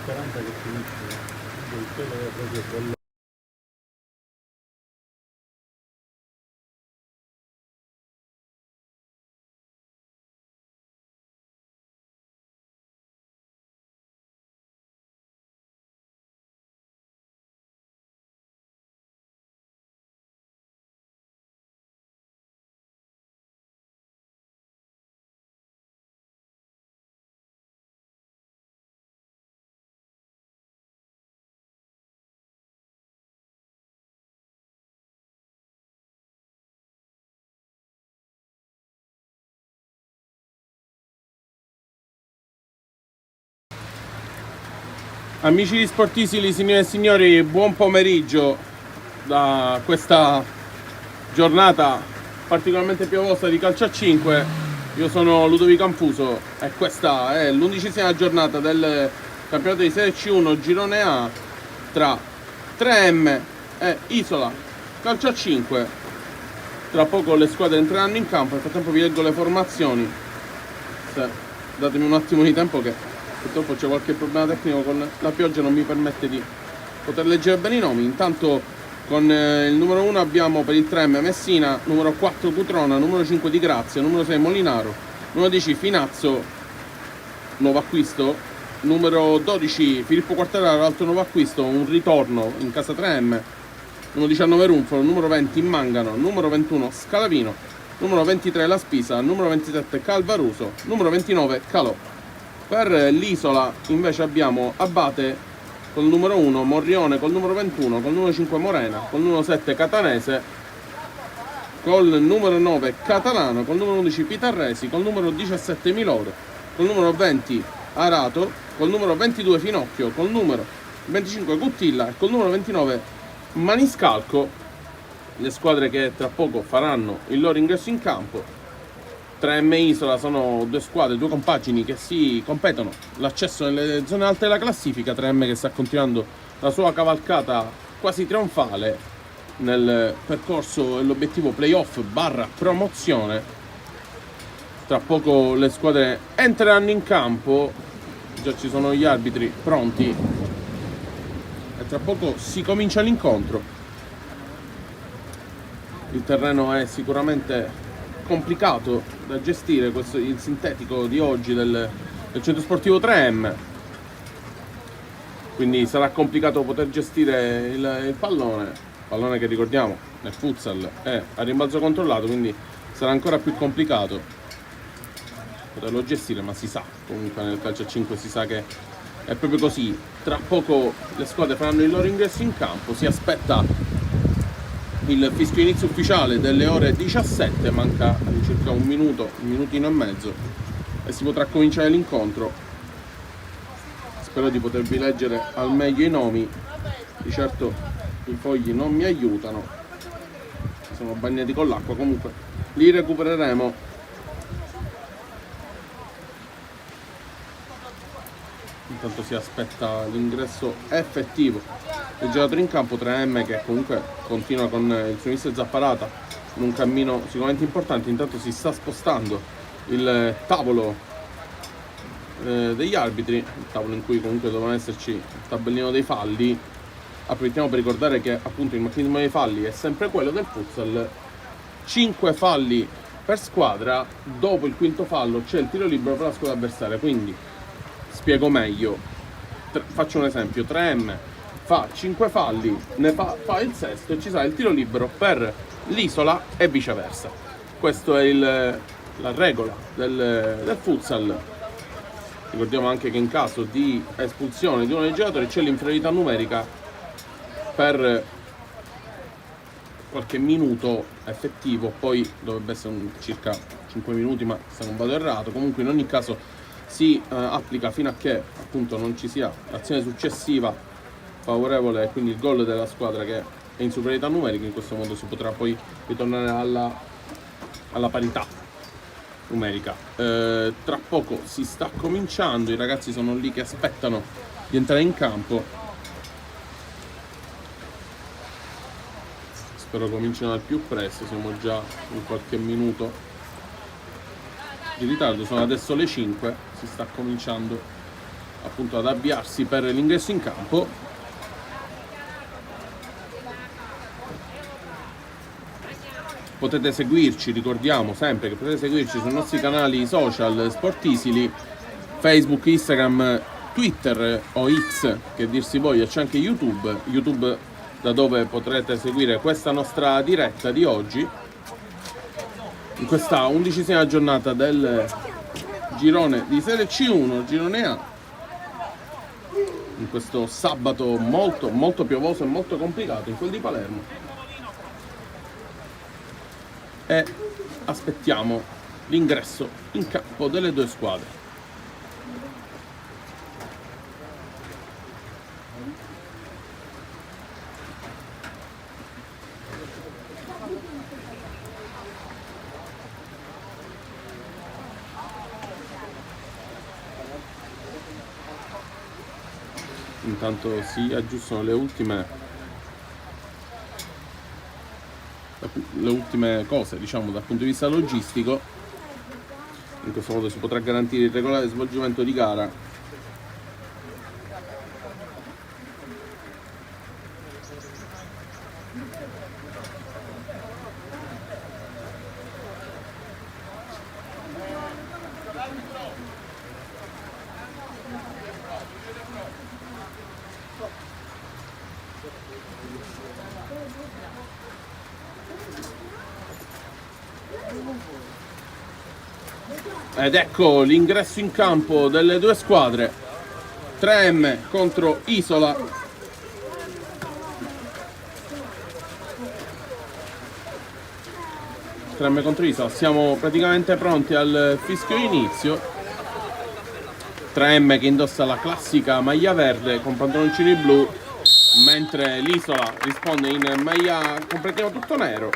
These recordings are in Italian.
40 che finisce, il cielo è proprio quello. Amici di Sportisili, signore e signori, buon pomeriggio da questa giornata particolarmente piovosa di calcio a 5. Io sono Ludovico Amfuso e questa è l'11ª giornata del campionato di Serie C1 Girone A tra 3M e Isola calcio a 5. Tra poco le squadre entreranno in campo, nel frattempo vi leggo le formazioni. Datemi un attimo di tempo che purtroppo c'è qualche problema tecnico con la pioggia, non mi permette di poter leggere bene i nomi. Intanto con il numero 1 abbiamo per il 3M Messina, numero 4 Cutrona, numero 5 Di Grazia, numero 6 Molinaro, numero 10 Finazzo, nuovo acquisto, numero 12 Filippo Quartararo, altro nuovo acquisto, un ritorno in casa 3M, numero 19 Runfolo, numero 20 Mangano, numero 21 Scalavino, numero 23 La Spisa, numero 27 Calvaruso, numero 29 Calò. Per l'Isola invece abbiamo Abate col numero 1, Morrione col numero 21, col numero 5 Morena, col numero 7 Catanese, col numero 9 Catalano, col numero 11 Pitarresi, col numero 17 Miloro, col numero 20 Arato, col numero 22 Finocchio, col numero 25 Guttilla e col numero 29 Maniscalco. Le squadre che tra poco faranno il loro ingresso in campo. 3M Isola sono due squadre, due compagini che si competono l'accesso nelle zone alte della classifica. 3M che sta continuando la sua cavalcata quasi trionfale nel percorso e l'obiettivo playoff barra promozione. Tra poco le squadre entreranno in campo, già ci sono gli arbitri pronti e tra poco si comincia l'incontro. Il terreno è sicuramente complicato da gestire, questo il sintetico di oggi del centro sportivo 3M, quindi sarà complicato poter gestire il pallone che ricordiamo nel futsal è a rimbalzo controllato, quindi sarà ancora più complicato poterlo gestire, ma si sa, comunque nel calcio a 5 si sa che è proprio così. Tra poco le squadre faranno il loro ingresso in campo, si aspetta il fischio inizio ufficiale delle ore 17, manca circa un minutino e mezzo e si potrà cominciare l'incontro. Spero di potervi leggere al meglio i nomi, di certo i fogli non mi aiutano, sono bagnati con l'acqua, comunque li recupereremo. Intanto si aspetta l'ingresso effettivo del giocatore in campo. 3M che comunque continua con il suo mister Zapparata in un cammino sicuramente importante. Intanto si sta spostando il tavolo degli arbitri, il tavolo in cui comunque doveva esserci il tabellino dei falli. Approfittiamo per ricordare che appunto il meccanismo dei falli è sempre quello del futsal: 5 falli per squadra, dopo il quinto fallo c'è il tiro libero per la squadra avversaria. Quindi spiego meglio, faccio un esempio: 3M fa 5 falli, ne fa il sesto e ci sarà il tiro libero per l'Isola e viceversa. Questa è la regola del futsal. Ricordiamo anche che in caso di espulsione di uno dei giocatori c'è l'inferiorità numerica per qualche minuto effettivo, poi dovrebbe essere circa 5 minuti, ma se non vado errato, comunque in ogni caso si applica fino a che appunto non ci sia l'azione successiva favorevole, quindi il gol della squadra che è in superiorità numerica. In questo modo si potrà poi ritornare alla parità numerica. Tra poco si sta cominciando, i ragazzi sono lì che aspettano di entrare in campo. Spero comincino al più presto, siamo già in qualche minuto di ritardo, sono adesso le 5, si sta cominciando appunto ad avviarsi per l'ingresso in campo. Potete seguirci, ricordiamo sempre che potete seguirci sui nostri canali social Sportisili, Facebook, Instagram, Twitter o X, che dir si voglia. C'è anche YouTube da dove potrete seguire questa nostra diretta di oggi, in questa 11ª giornata del girone di Serie C1, girone A, in questo sabato molto piovoso e molto complicato in quel di Palermo, e aspettiamo l'ingresso in campo delle due squadre. Intanto si aggiustano le ultime cose, diciamo, dal punto di vista logistico. In questo modo si potrà garantire il regolare svolgimento di gara. Ed ecco l'ingresso in campo delle due squadre. 3M contro Isola. Siamo praticamente pronti al fischio inizio. 3M che indossa la classica maglia verde con pantaloncini blu, mentre l'Isola risponde in maglia completamente tutto nero.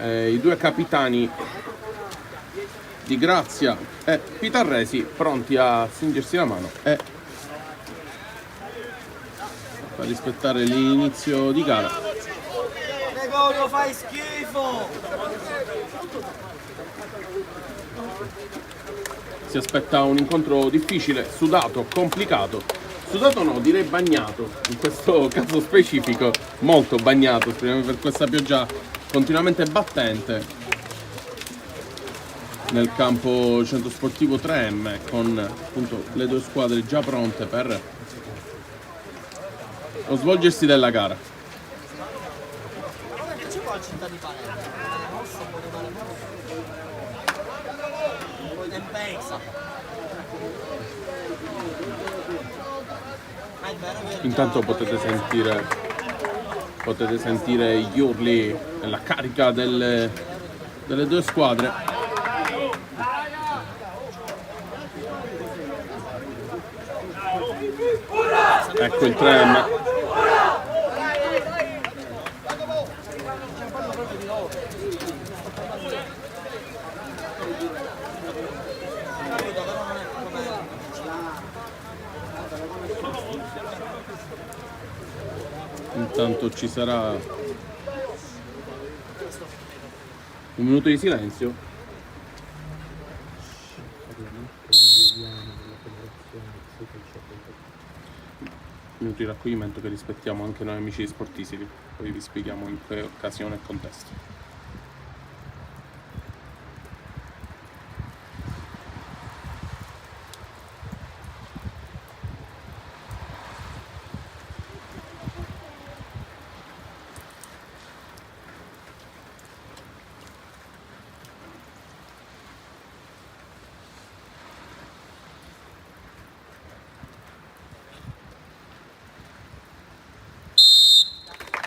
I due capitani di Grazia e Pitarresi pronti a stringersi la mano e a rispettare l'inizio di gara. Gregorio, fai schifo! Si aspetta un incontro difficile, sudato, complicato. Sudato no, direi bagnato, in questo caso specifico molto bagnato, speriamo, per questa pioggia continuamente battente nel campo centro sportivo 3M, con appunto le due squadre già pronte per lo svolgersi della gara. Che ci vuole città di Palermo? Mossa un po' di Palermo. Un po' di tempesta. Ma è vero che Intanto potete sentire gli urli e la carica delle due squadre. Ecco il 3M. Intanto ci sarà un minuto di silenzio. Minuto di raccoglimento che rispettiamo anche noi amici di Sportisili, poi vi spieghiamo in che occasione e contesto.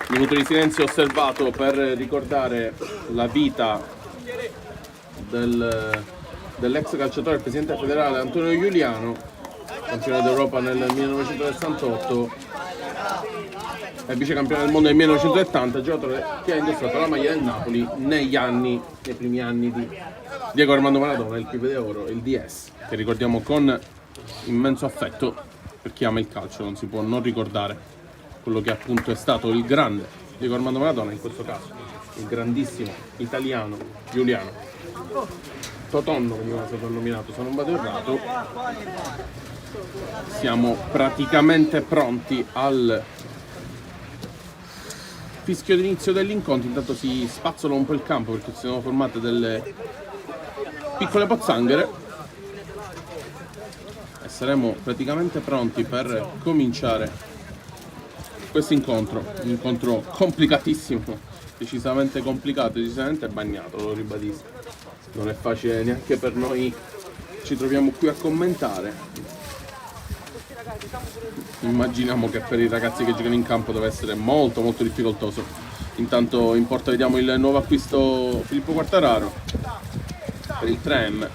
Minuto di silenzio osservato per ricordare la vita dell'ex calciatore e presidente federale Antonio Giuliano, campione d'Europa nel 1968 e vice campione del mondo nel 1970, giocatore che ha indossato la maglia del Napoli nei primi anni di Diego Armando Maradona, il Pipe d'Oro, il DS, che ricordiamo con immenso affetto. Per chi ama il calcio non si può non ricordare quello che appunto è stato il grande Diego Armando Maradona, in questo caso il grandissimo italiano Giuliano. Totonno veniva soprannominato, se non vado errato. Siamo praticamente pronti al fischio d'inizio dell'incontro. Intanto si spazzola un po' il campo perché si sono formate delle piccole pozzanghere e saremo praticamente pronti per cominciare questo incontro. Un incontro complicatissimo, decisamente complicato, decisamente bagnato, lo ribadisco. Non è facile neanche per noi, ci troviamo qui a commentare. Immaginiamo che per i ragazzi che giocano in campo deve essere molto difficoltoso. Intanto in porta vediamo il nuovo acquisto Filippo Quartararo per il 3M.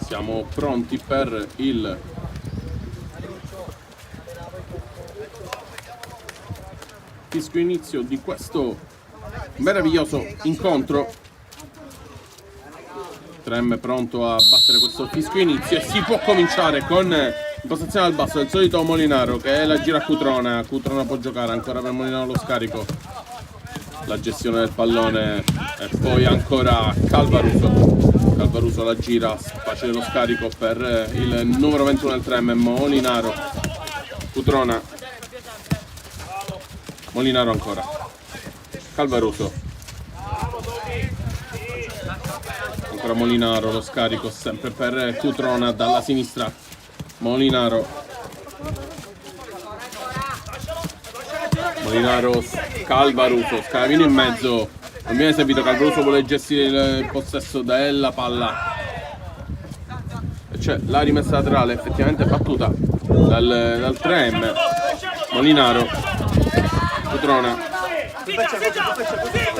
Siamo pronti per il fischio inizio di questo meraviglioso incontro. 3M pronto a battere questo fischio inizio e si può cominciare con impostazione al basso del solito Molinaro che la gira a Cutrona. Cutrona può giocare ancora per Molinaro lo scarico, la gestione del pallone e poi ancora Calvaruso la gira, facile lo scarico per il numero 21 del 3M Molinaro. Cutrona, Molinaro ancora, Calvaruso, ancora Molinaro, lo scarico sempre per Cutrona dalla sinistra. Molinaro, Calvaruso, Scalavino in mezzo, non viene servito, Calvaruso vuole gestire il possesso della palla. C'è la rimessa laterale effettivamente battuta dal 3M. Molinaro, Cutrona,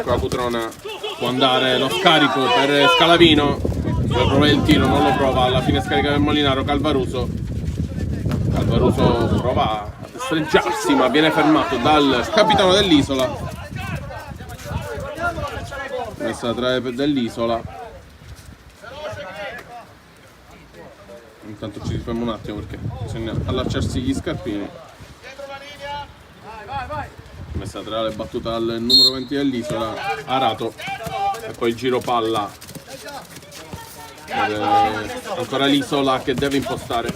qua Cutrona può andare lo scarico per Scalavino, deve provare il tiro, non lo prova, alla fine scarica per Molinaro. Calvaruso prova a streggiarsi ma viene fermato dal capitano dell'Isola. Messa laterale dell'Isola. Intanto ci fermiamo un attimo perché bisogna allacciarsi gli scarpini. Messa laterale battuta dal numero 20 dell'Isola, Arato, e poi il giro palla. Ancora l'Isola che deve impostare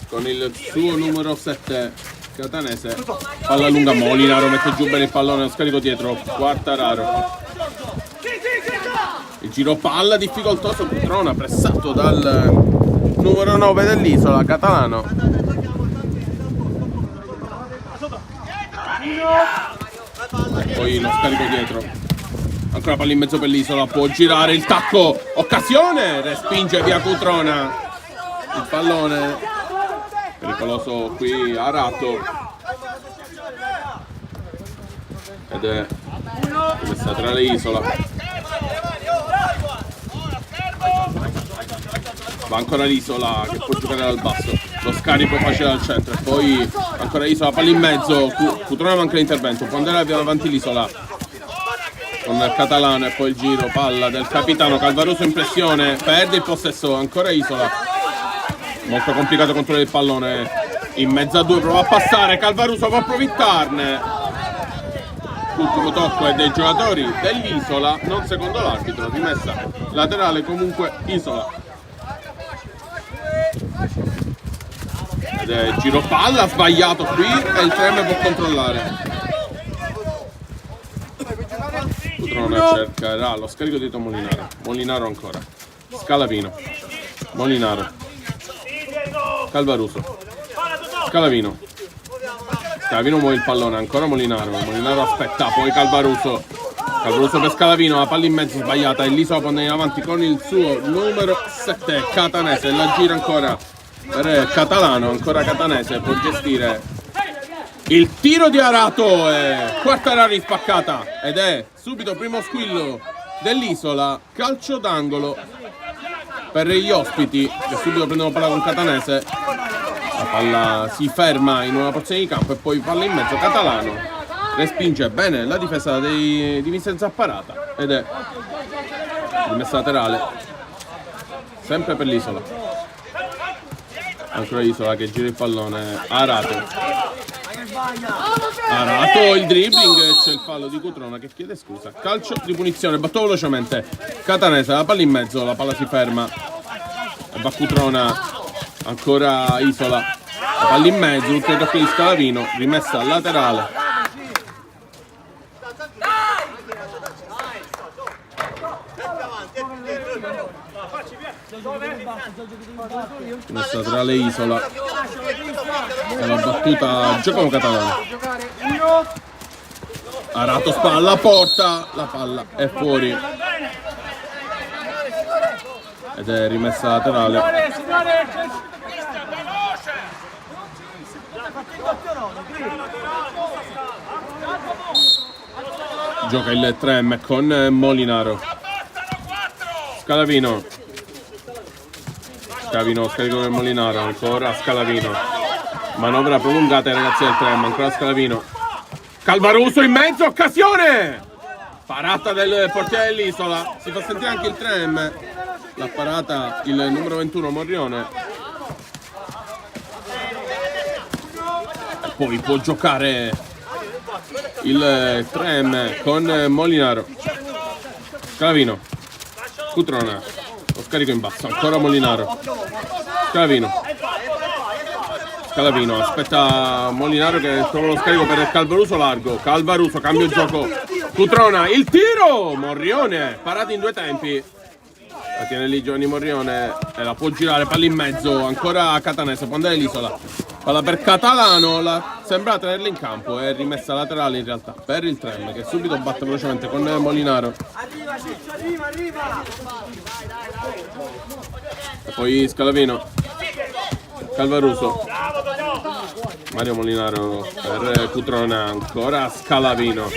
con il suo numero 7 catanese. Palla lunga, Molinaro mette giù bene il pallone, lo scarico dietro, Quartararo. Il giro palla difficoltoso, Cutrona pressato dal numero 9 dell'Isola, Catalano. E poi lo scarico dietro. Ancora palla in mezzo per l'Isola, può girare il tacco, occasione, respinge via Cutrona. Il pallone pericoloso qui, Arato. Ed è messa tra le Isola. Va ancora l'Isola che può giocare dal basso, lo scarico facile dal centro e poi ancora l'Isola, palla in mezzo, Cutrona manca l'intervento, può andare avanti l'Isola con Catalano e poi il giro, palla del capitano, Calvaruso in pressione, perde il possesso, ancora Isola, molto complicato controllare il pallone, in mezzo a due, prova a passare, Calvaruso può approfittarne, l'ultimo tocco è dei giocatori dell'Isola, non secondo l'arbitro, rimessa laterale comunque Isola. Ed è giro palla sbagliato qui e il 3M può controllare. Cutrona cercherà lo scarico dietro Molinaro. Molinaro ancora. Scalavino. Molinaro. Calvaruso. Scalavino. Scalavino muove il pallone, ancora Molinaro. Molinaro aspetta, poi Calvaruso. Calvaruso per Scalavino, la palla in mezzo sbagliata e l'Isola può andare avanti con il suo numero 7 catanese, la gira ancora per Catalano, ancora catanese, può gestire il tiro di Arato e Quartararo in spaccata ed è subito primo squillo dell'Isola, calcio d'angolo per gli ospiti che subito prendono palla con catanese, la palla si ferma in una porzione di campo e poi palla in mezzo, Catalano respinge bene la difesa di Vincenzo Zapparata. ed è rimessa laterale, sempre per l'Isola. Ancora Isola che gira il pallone, Arato il dribbling, c'è il fallo di Cutrona che chiede scusa. Calcio di punizione, battuto velocemente Catanese, la palla in mezzo, la palla si ferma e va Cutrona, ancora Isola, la palla in mezzo, l'ultimo tocco di Scalavino, rimessa laterale. Rimessa laterale Isola, e la battuta Giacomo Catalano. Arato spalla, porta, la palla è fuori ed è rimessa laterale. Gioca il 3M con Molinaro. Scalavino scarico per Molinaro, ancora Scalavino, manovra prolungata ai ragazzi del 3M, ancora Scalavino, Calvaruso in mezzo, occasione, parata del portiere dell'Isola, si fa sentire anche il 3M, l'ha parata il numero 21 Morrione, e poi può giocare il 3M con Molinaro. Scalavino, Cutrona, lo scarico in basso, ancora Molinaro. Scalavino aspetta Molinaro che trova lo scarico per Calvaruso largo. Calvaruso, cambio gioco. Cutrona, il tiro! Morrione, parata in due tempi. La tiene lì Giovanni Morrione e la può girare, palla in mezzo, ancora Catanese, può andare l'Isola. Palla per Catalano, sembra tenerla in campo, è rimessa laterale in realtà per il Trem che subito batte velocemente con Molinaro. Arriva. E poi Scalavino, Calvaruso, Mario Molinaro per Cutrona, ancora Scalavino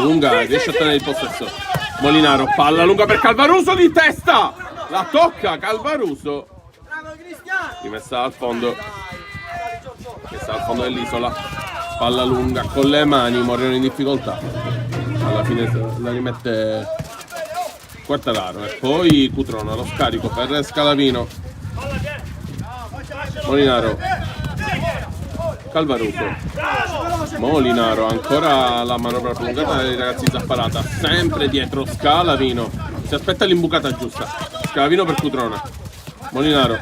lunga, riesce a tenere il possesso. Molinaro, palla lunga per Calvaruso di testa, la tocca Calvaruso, rimessa al fondo dell'Isola, palla lunga con le mani, Morrione in difficoltà, alla fine la rimette Quartararo e poi Cutrona, lo scarico per Scalavino, Molinaro, Calvaruso, Molinaro, ancora la manovra prolungata dei ragazzi di Zapparata, sempre dietro Scalavino, si aspetta l'imbucata giusta, Scalavino per Cutrona, Molinaro,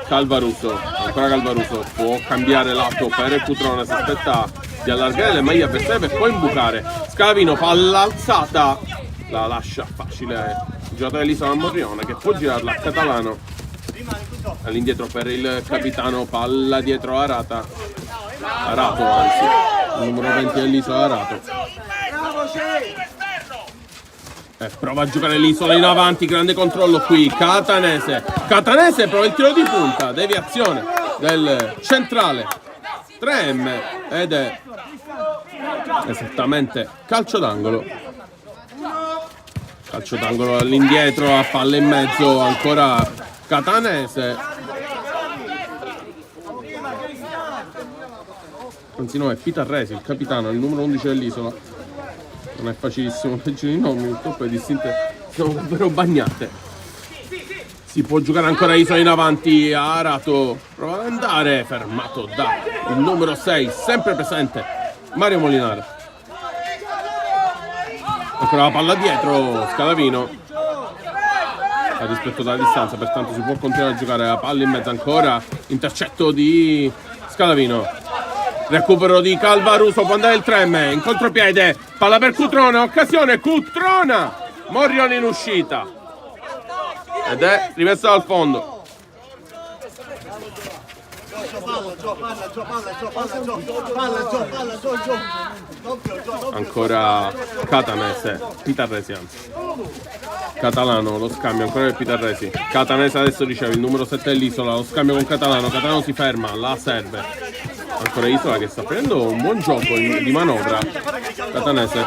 Calvaruso, ancora Calvaruso, può cambiare lato per Cutrona, si aspetta di allargare le maglie avversarie per poi imbucare, Scalavino, palla alzata, la lascia facile il giocatore dell'Isola Morrione che può girarla a Catalano, all'indietro per il capitano, palla dietro Arato anzi, il numero 20 dell'Isola Arato. Prova a giocare l'Isola in avanti, grande controllo qui, Catanese prova il tiro di punta, deviazione del centrale 3M ed è esattamente calcio d'angolo all'indietro, a palla in mezzo, ancora Catanese, anzi no, è Pitarresi il capitano, il numero 11 dell'Isola. Non è facilissimo leggere i nomi, purtroppo le distinte sono davvero bagnate. Si può giocare ancora Isola in avanti, Arato prova ad andare, fermato da il numero 6, sempre presente, Mario Molinaro. Ancora la palla dietro, Scalavino ha rispetto dalla distanza, pertanto si può continuare a giocare, la palla in mezzo ancora, intercetto di Scalavino, recupero di Calvaruso, può andare il 3M, in contropiede, palla per Cutrona, occasione, Cutrona, Morrione in uscita ed è rimessa dal fondo. Ancora Catanese, Pitarresi anzi, Catalano, lo scambio ancora per Pitarresi, Catanese adesso riceve il numero 7 dell'Isola, lo scambio con Catalano si ferma, la serve, ancora Isola che sta prendendo un buon gioco di manovra, Catanese,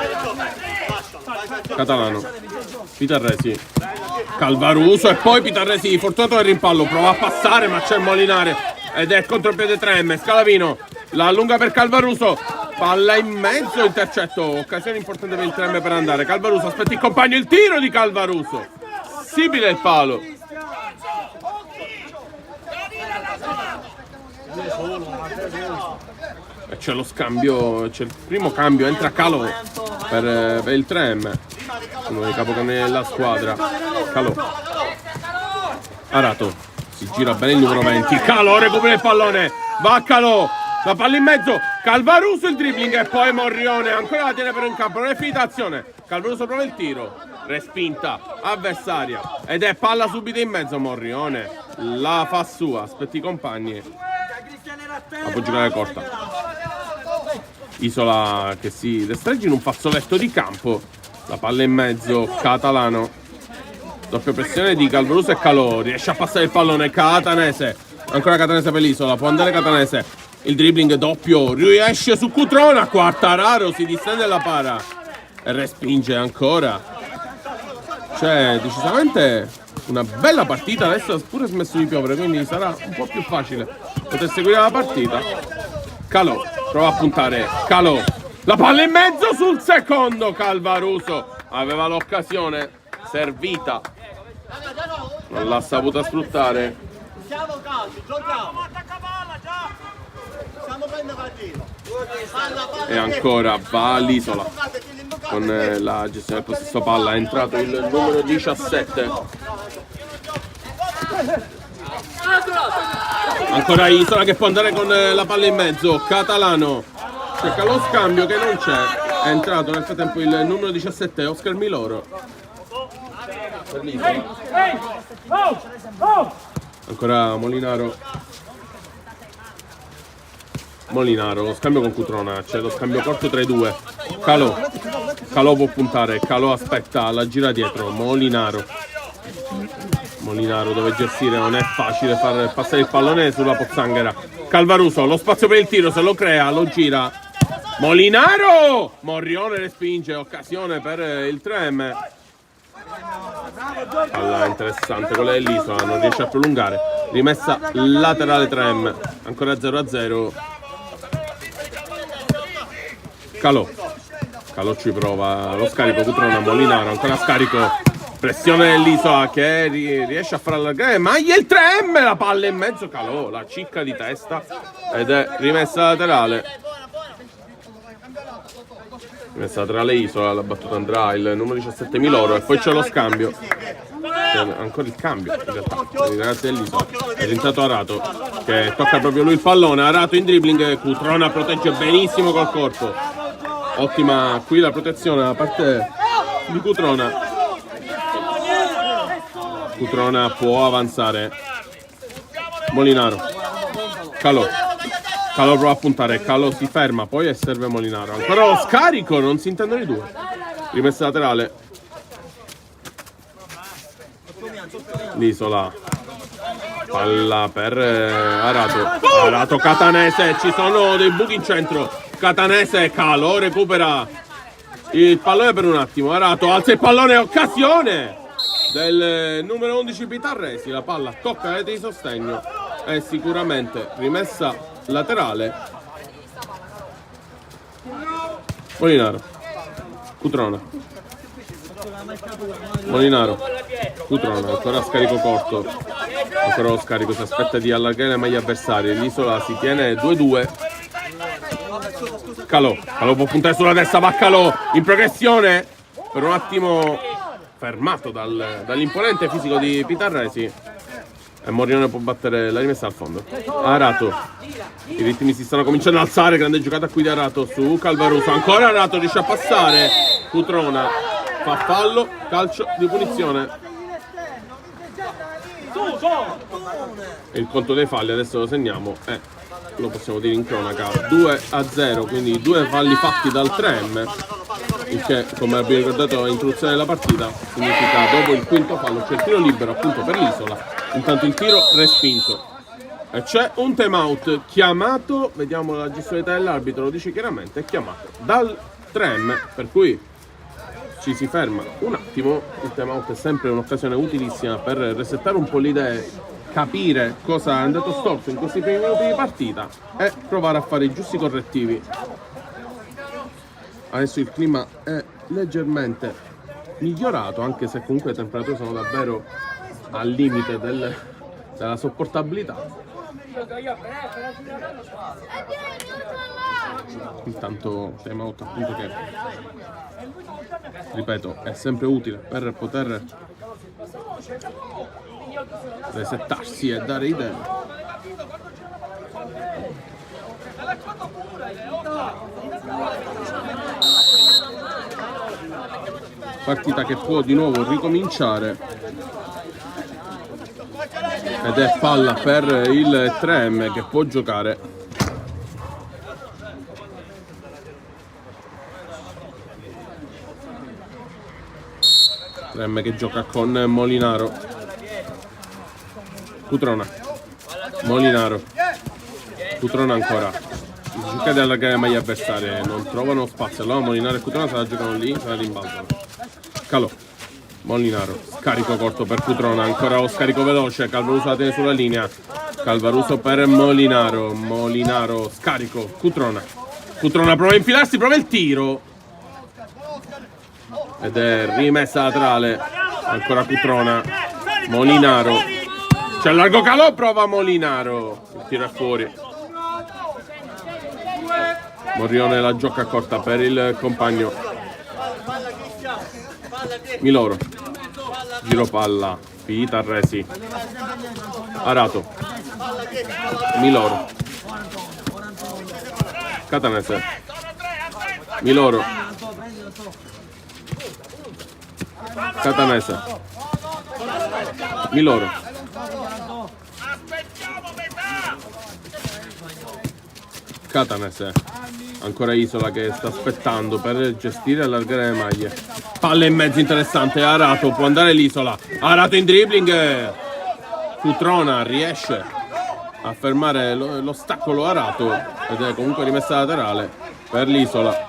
Catalano, Pitarresi, Calvaruso e poi Pitarresi, fortunato del rimpallo, prova a passare ma c'è Molinare ed è contropiede 3M, Scalavino, la allunga per Calvaruso, palla in mezzo, intercetto, occasione importante per il 3M per andare. Calvaruso aspetta il compagno, il tiro di Calvaruso, possibile il palo. E c'è lo scambio, c'è il primo cambio, entra Calò per il 3M, uno dei capocannonieri della squadra. Calò, Arato, si gira bene il numero 20, Calò recupera il pallone, va Calò, la palla in mezzo, Calvaruso il dribbling e poi Morrione ancora la tiene per in campo, non è finita l'azione, Calvaruso prova il tiro, respinta avversaria ed è palla subito in mezzo. Morrione la fa sua, aspetti i compagni, la può giocare corta. Isola che si destreggia in un fazzoletto di campo, la palla in mezzo, Catalano, doppia pressione di Calvaruso e Calò, riesce a passare il pallone, Catanese, ancora Catanese per l'Isola, può andare Catanese, il dribbling doppio, riesce su Cutrona, Quartararo si distende la para e respinge ancora. C'è decisamente una bella partita, adesso ha pure smesso di piovere, quindi sarà un po' più facile poter seguire la partita. Calò prova a puntare, Calò, la palla in mezzo sul secondo, Calvaruso aveva l'occasione servita, non l'ha saputa sfruttare. Siamo calmi, giochiamo. Attacca palla già. Stiamo prendendo partito. E ancora va all'Isola con la gestione del possesso palla, è entrato il numero 17. Ancora Isola che può andare con la palla in mezzo, Catalano cerca lo scambio che non c'è, è entrato nel frattempo il numero 17 Oscar Miloro per l'Isola. Ancora Molinaro, lo scambio con Cutrona, c'è lo scambio corto tra i due. Calò può puntare, Calò aspetta la gira dietro, Molinaro deve gestire, non è facile far passare il pallone sulla pozzanghera. Calvaruso, lo spazio per il tiro, se lo crea, lo gira. Molinaro! Morrione respinge, occasione per il 3M. Palla interessante, quella dell'Isola, non riesce a prolungare. Rimessa laterale 3M, ancora 0-0. Calò ci prova, lo scarico Cutrona, Molinaro, ancora scarico. Pressione dell'Isola che riesce a far allargare maglia il 3M, la palla in mezzo, Calò, la cicca di testa ed è rimessa laterale. Rimessa laterale Isola, la battuta andrà il numero 17 Miloro e poi c'è lo scambio. C'è ancora il cambio in realtà, i ragazzi dell'Isola. È rientrato Arato che tocca proprio lui il pallone, Arato in dribbling, Cutrona protegge benissimo col corpo. Ottima qui la protezione da parte di Cutrona. Cutrona può avanzare, Molinaro, Calò prova a puntare, Calò si ferma poi e serve Molinaro, ancora lo scarico, non si intendono i due. Rimessa laterale l'Isola, palla per Arato, Catanese, ci sono dei buchi in centro, Catanese, Calò recupera il pallone per un attimo, Arato alza il pallone, occasione del numero 11 Pitarresi, la palla tocca la rete di sostegno, è sicuramente rimessa laterale. Molinaro, Cutrona, ancora scarico corto, ancora lo scarico, si aspetta di allargare le maglie avversarie, l'Isola si tiene 2-2. Calò può puntare sulla testa, va Calò in progressione, per un attimo fermato dall'imponente fisico di Pitarresi e Morrione può battere la rimessa al fondo. Arato, i ritmi si stanno cominciando ad alzare, grande giocata qui di Arato su Calvaruso, ancora Arato riesce a passare, Cutrona fa fallo, calcio di punizione. Il conto dei falli adesso lo segniamo e lo possiamo dire in cronaca, 2-0, quindi due falli fatti dal 3M, il che, come abbiamo ricordato all'introduzione della partita, significa dopo il quinto fallo c'è il tiro libero appunto per l'Isola, intanto il tiro respinto e c'è un time out chiamato, vediamo la gestualità dell'arbitro, lo dice chiaramente, è chiamato dal 3M, per cui ci si ferma un attimo. Il time out è sempre un'occasione utilissima per resettare un po' le idee, capire cosa è andato storto in questi primi minuti di partita e provare a fare i giusti correttivi Adesso il clima è leggermente migliorato, anche se comunque le temperature sono davvero al limite della sopportabilità. Intanto time out, appunto, che ripeto è sempre utile per poter resettarsi e dare idee. Partita che può di nuovo ricominciare ed è palla per il 3M che può giocare. Che gioca con Molinaro. Cutrona. Molinaro. Cutrona ancora. Cerca di allargare le maglie avversarie, non trovano spazio. Allora Molinaro e Cutrona se la giocano lì, se la rimbalzano. Calò. Molinaro. Scarico corto per Cutrona. Ancora lo scarico veloce. Calvaruso la tiene sulla linea. Calvaruso per Molinaro. Molinaro. Scarico. Cutrona. Cutrona prova a infilarsi, prova il tiro. Ed è rimessa laterale. Ancora Cutrona. Molinaro. C'è il largo Calò, prova Molinaro. Il tiro è fuori. Morrione la gioca corta per il compagno. Miloro. Giro palla. Pitarresi. Arato. Miloro. Catanese. Miloro. Catanese. Miloro. Catanese. Ancora Isola che sta aspettando per gestire e allargare le maglie. Palla in mezzo interessante. Arato, può andare l'Isola. Arato in dribbling. Cutrona riesce a fermare l'ostacolo Arato ed è comunque rimessa laterale per l'Isola.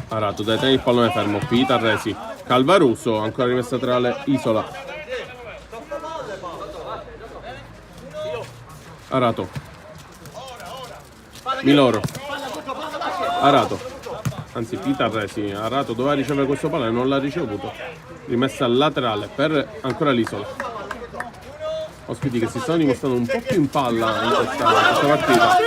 Arato detiene il pallone fermo. Pitarresi. Calvaruso, ancora rimessa laterale Isola. Arato. Miloro. Arato. Anzi Pitarresi. Arato doveva ricevere questo pallone, non l'ha ricevuto. Rimessa laterale per ancora l'Isola. Ospiti che si stanno dimostrando un po' più in palla in questa partita.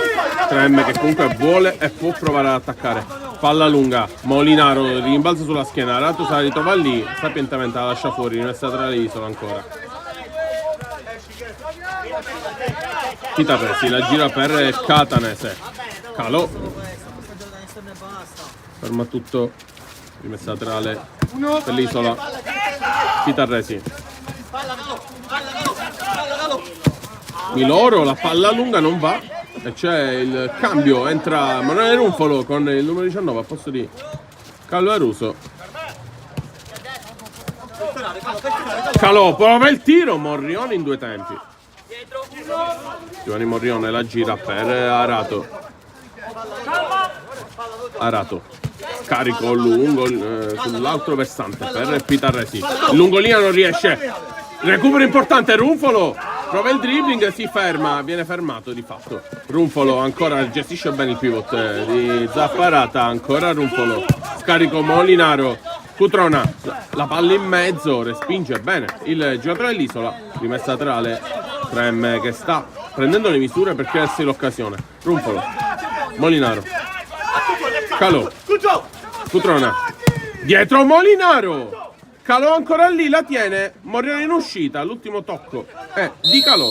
3M che comunque vuole e può provare ad attaccare. Palla lunga, Molinaro rimbalza sulla schiena, Arato se la ritrova lì, sapientemente la lascia fuori, rimessa tra le Isole ancora. Pitarresi la gira per Catanese. Calò. Ferma tutto, rimessa laterale per l'Isola. Pitarresi. Miloro, la palla lunga non va. E c'è il cambio, entra Manuele Runfolo con il numero 19 al posto di Calvaruso. Calò prova il tiro, Morrione in due tempi. Giovanni Morrione la gira per Arato. Arato. Scarico lungo sull'altro versante per Pitarresi. Il lungolinea non riesce. Recupero importante, Runfolo. Prova il dribbling, si ferma, viene fermato di fatto. Runfolo ancora gestisce bene il pivot di Zapparata, ancora Runfolo. Scarico Molinaro. Cutrona, la palla in mezzo, respinge bene il giocatore dell'Isola. Rimessa laterale, 3M che sta prendendo le misure per crearsi l'occasione. Runfolo, Molinaro. Calò. Cutrona. Dietro Molinaro. Calò ancora lì, la tiene, Morrione in uscita, l'ultimo tocco è di Calò.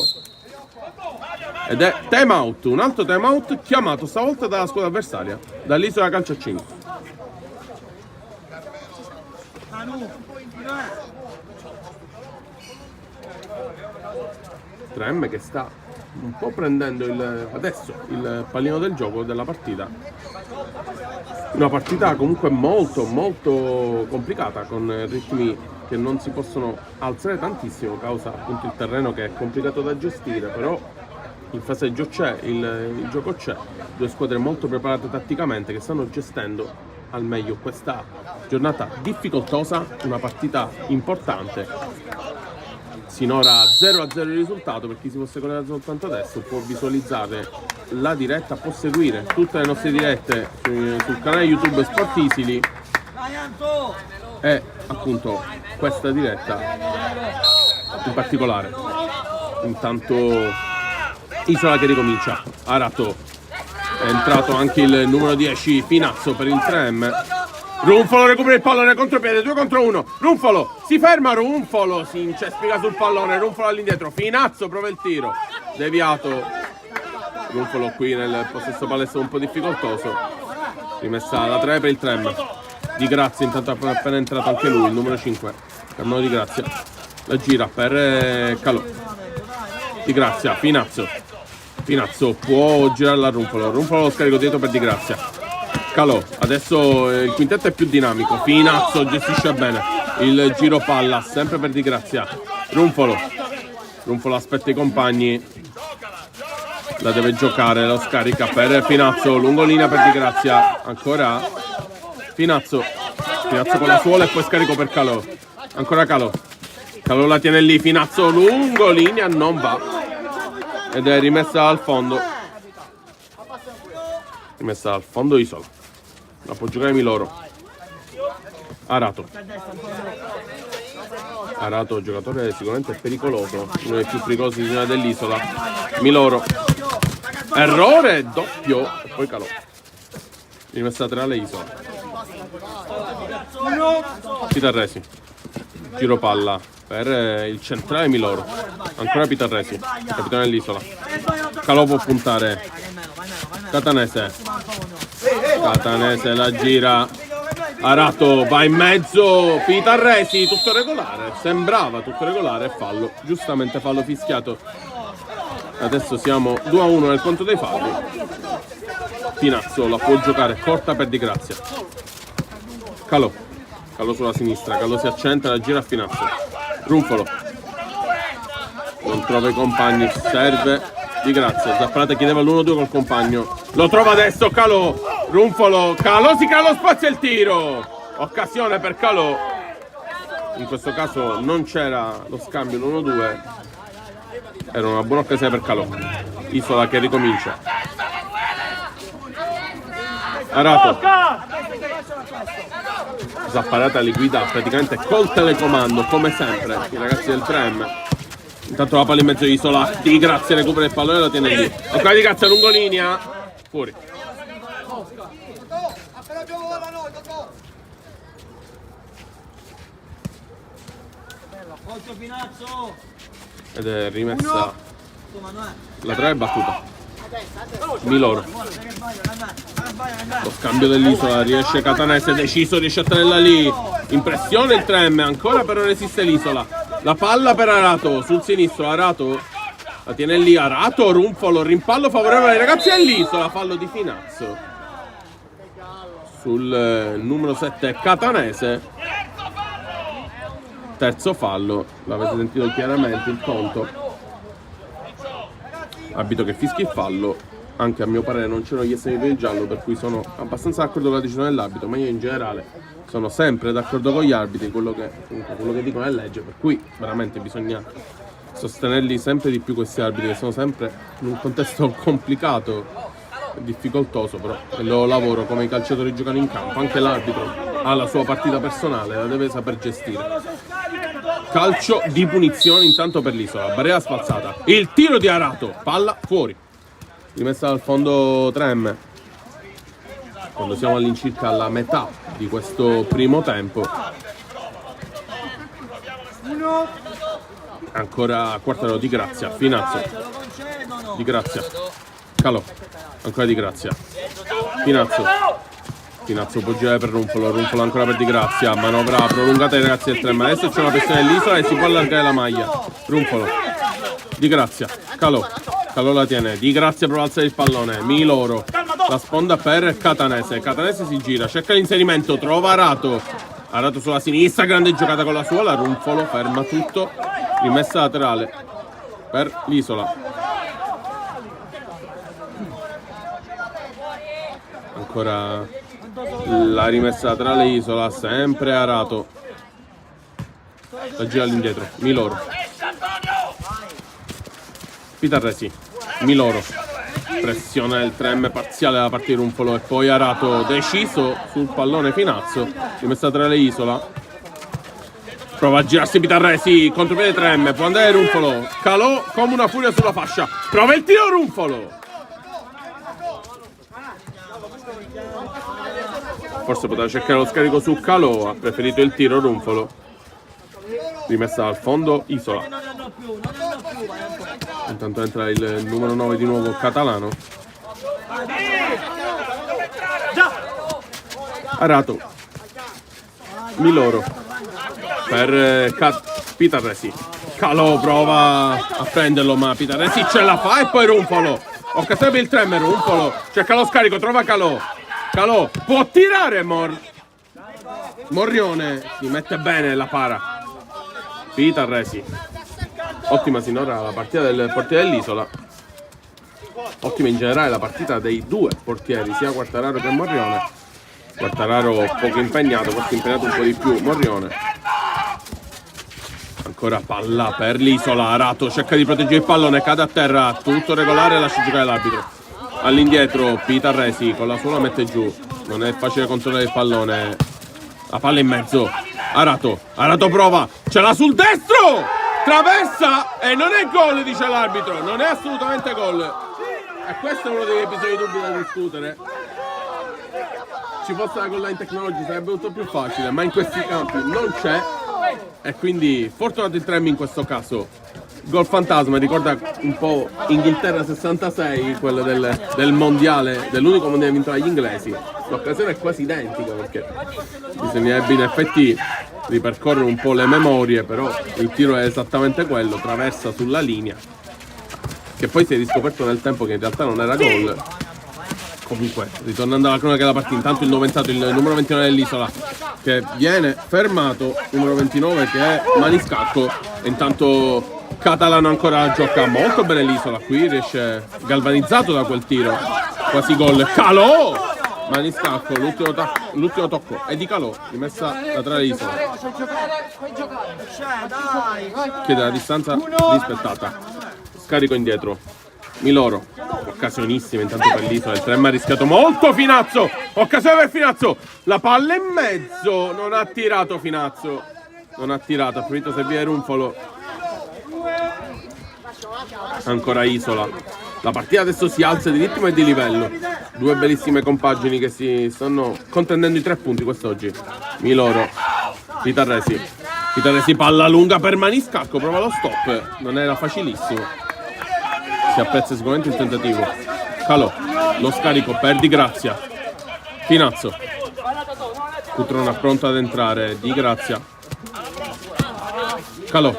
Ed è time out, un altro time out chiamato stavolta dalla squadra avversaria, dall'Isola Calcio a 5. Trem che sta un po' prendendo adesso il pallino del gioco della partita. Una partita comunque molto complicata, con ritmi che non si possono alzare tantissimo causa appunto il terreno che è complicato da gestire, però il fraseggio c'è, il gioco c'è, due squadre molto preparate tatticamente che stanno gestendo al meglio questa giornata difficoltosa, una partita importante Sinora 0-0 il risultato. Per chi si fosse collegato soltanto adesso può visualizzare la diretta, può seguire tutte le nostre dirette sul canale YouTube Sport Isili e appunto questa diretta in particolare. Intanto Isola che ricomincia. Arato, è entrato anche il numero 10 Finazzo per il 3M. Runfolo recupera il pallone, contropiede, 2 contro 1. Runfolo si ferma, Runfolo si incespica sul pallone, Runfolo all'indietro, Finazzo prova il tiro, deviato. Runfolo qui nel possesso palla è un po' difficoltoso. Rimessa alla 3 per il 3M. Di Grazia intanto è appena entrato anche lui, il numero 5. Carmelo Di Grazia. La gira per Calò. Di Grazia, Finazzo. Finazzo può girare a Runfolo. Runfolo lo scarico dietro per Di Grazia. Calò, adesso il quintetto è più dinamico. Finazzo gestisce bene il giro palla, sempre per Di Grazia. Runfolo aspetta i compagni, la deve giocare, lo scarica per Finazzo, lungolinea per Di Grazia. Ancora Finazzo con la suola e poi scarico per Calò. Ancora Calò la tiene lì, Finazzo lungolinea, non va ed è rimessa al fondo. Rimessa al fondo Isola. La può giocare Miloro. Arato, giocatore sicuramente pericoloso, uno dei più pericolosi dell'Isola. Miloro, errore, doppio, e poi Calò. Rimessa laterale Isola. Pitarresi, giro palla per il centrale Miloro. Ancora Pitarresi, capitano dell'Isola. Calò può puntare. Catanese la gira. Arato va in mezzo. Pitarresi, tutto regolare. Sembrava tutto regolare. Fallo. Giustamente fallo fischiato. Adesso siamo 2-1 nel conto dei falli. Finazzo la può giocare corta per Di Grazia. Calò sulla sinistra. Calò si accenta, la gira a Finazzo. Runfolo non trova i compagni. Serve Di Grazia. Zappalata chiedeva l'1-2 col compagno. Lo trova adesso Calò. Runfolo, Calò si cala lo spazio e il tiro. Occasione per Calò. In questo caso non c'era lo scambio l'1-2. Era una buona occasione per Calò. Isola che ricomincia. Arato. Zappalata li guida praticamente col telecomando, come sempre, i ragazzi del 3M. Intanto la palla in mezzo Isola. Di Grazia recupera il pallone e lo tiene lì. Ancora Di Grazia lungolinea. Fuori. Ed è rimessa. La 3 è battuta. Miloro. Lo scambio dell'Isola, riesce Catanese, deciso, riesce a tenerla lì. Impressione il 3M, ancora però resiste l'Isola. La palla per Arato, sul sinistro, Arato la tiene lì, Arato, Runfolo, rimpallo favorevole ai ragazzi e l'Isola, fallo di Finazzo. Sul numero 7 Catanese. Terzo fallo, l'avete sentito chiaramente il conto. Arbitro che fischia il fallo. Anche a mio parere non c'erano gli estremi per il giallo, per cui sono abbastanza d'accordo con la decisione dell'arbitro, ma io in generale sono sempre d'accordo con gli arbitri, quello che dicono è legge, per cui veramente bisogna sostenerli sempre di più questi arbitri, che sono sempre in un contesto complicato, difficoltoso, però è il loro lavoro, come i calciatori giocano in campo. Anche l'arbitro ha la sua partita personale, la deve saper gestire. Calcio di punizione intanto per l'Isola, barriera spalzata, il tiro di Arato, palla fuori. Rimessa dal fondo 3M. Quando siamo all'incirca alla metà di questo primo tempo. Ancora Quartararo, Di Grazia, Finazzo. Di Grazia, Calò. Ancora Di Grazia, Finazzo. Finazzo può girare per Runfolo, Runfolo ancora per Di Grazia. Manovra prolungata ai ragazzi del 3M. Adesso c'è una pressione dell'Isola e si può allargare la maglia. Runfolo, Di Grazia, Calò. Calò la tiene, Di Grazia prova a alzare il pallone, Miloro, la sponda per Catanese, Catanese si gira, cerca l'inserimento, trova Arato, Arato sulla sinistra, grande giocata con la suola, Runfolo ferma tutto, rimessa laterale per l'Isola. Ancora la rimessa laterale Isola, sempre Arato, la gira all'indietro, Miloro. Pitarresi, Miloro, pressione del Trem parziale da parte di Runfolo e poi Arato deciso sul pallone Finazzo, rimessa tra le Isola, prova a girarsi Pitarresi, contropiede Trem, può andare Runfolo, calò come una furia sulla fascia, prova il tiro Runfolo, forse poteva cercare lo scarico su Calò, ha preferito il tiro Runfolo, rimessa al fondo Isola. Intanto entra il numero 9 di nuovo Catalano. Arato, Miloro per Pitarresi. Calò prova a prenderlo, ma Pitarresi ce la fa e poi Runfolo. Occasione per il Trem, Runfolo cerca lo scarico, trova Calò. Calò può tirare Morrione si mette bene la para. Pitarresi. Ottima sinora la partita del portiere dell'Isola. Ottima in generale la partita dei due portieri, sia Quartararo che Morrione. Quartararo poco impegnato, forse impegnato un po' di più Morrione. Ancora palla per l'Isola, Arato cerca di proteggere il pallone, cade a terra, tutto regolare, lascia giocare l'arbitro. All'indietro Pitarresi con la sola mette giù, non è facile controllare il pallone. La palla in mezzo, Arato prova, ce l'ha sul destro! Traversa e non è gol, dice l'arbitro, non è assolutamente gol. E questo è uno degli episodi dubbi da discutere. Ci fosse la goal line technology sarebbe tutto più facile, ma in questi campi non c'è. E quindi fortunato il Trem in questo caso. Gol fantasma, ricorda un po' Inghilterra 66, quello del mondiale, dell'unico mondiale vinto dagli inglesi. L'occasione è quasi identica perché bisognerebbe in effetti ripercorrere un po' le memorie, però il tiro è esattamente quello, traversa sulla linea, che poi si è riscoperto nel tempo che in realtà non era gol. Comunque, ritornando alla cronaca della partita, intanto il noventato, il numero 29 dell'Isola, che viene fermato, numero 29 che è Maniscalco, e intanto Catalano ancora gioca molto bene l'Isola, qui riesce, galvanizzato da quel tiro, quasi gol, Calò! Maniscalco, l'ultimo tocco è di Calò, rimessa laterale Isola. Chiede la distanza rispettata. Scarico indietro. Miloro, occasionissima intanto per l'Isola. Il Trem ha rischiato molto Finazzo. Occasione per Finazzo. La palla in mezzo. Non ha tirato Finazzo. Non ha tirato, ha preferito servire Runfolo. Ancora Isola. La partita adesso si alza di ritmo e di livello. Due bellissime compagini che si stanno contendendo i 3 punti quest'oggi. Miloro, Pitarresi, palla lunga per Maniscalco, prova lo stop. Non era facilissimo. Si apprezza sicuramente il tentativo. Calò, lo scarico per Di Grazia. Finazzo. Cutrona pronta ad entrare. Di Grazia. Calò.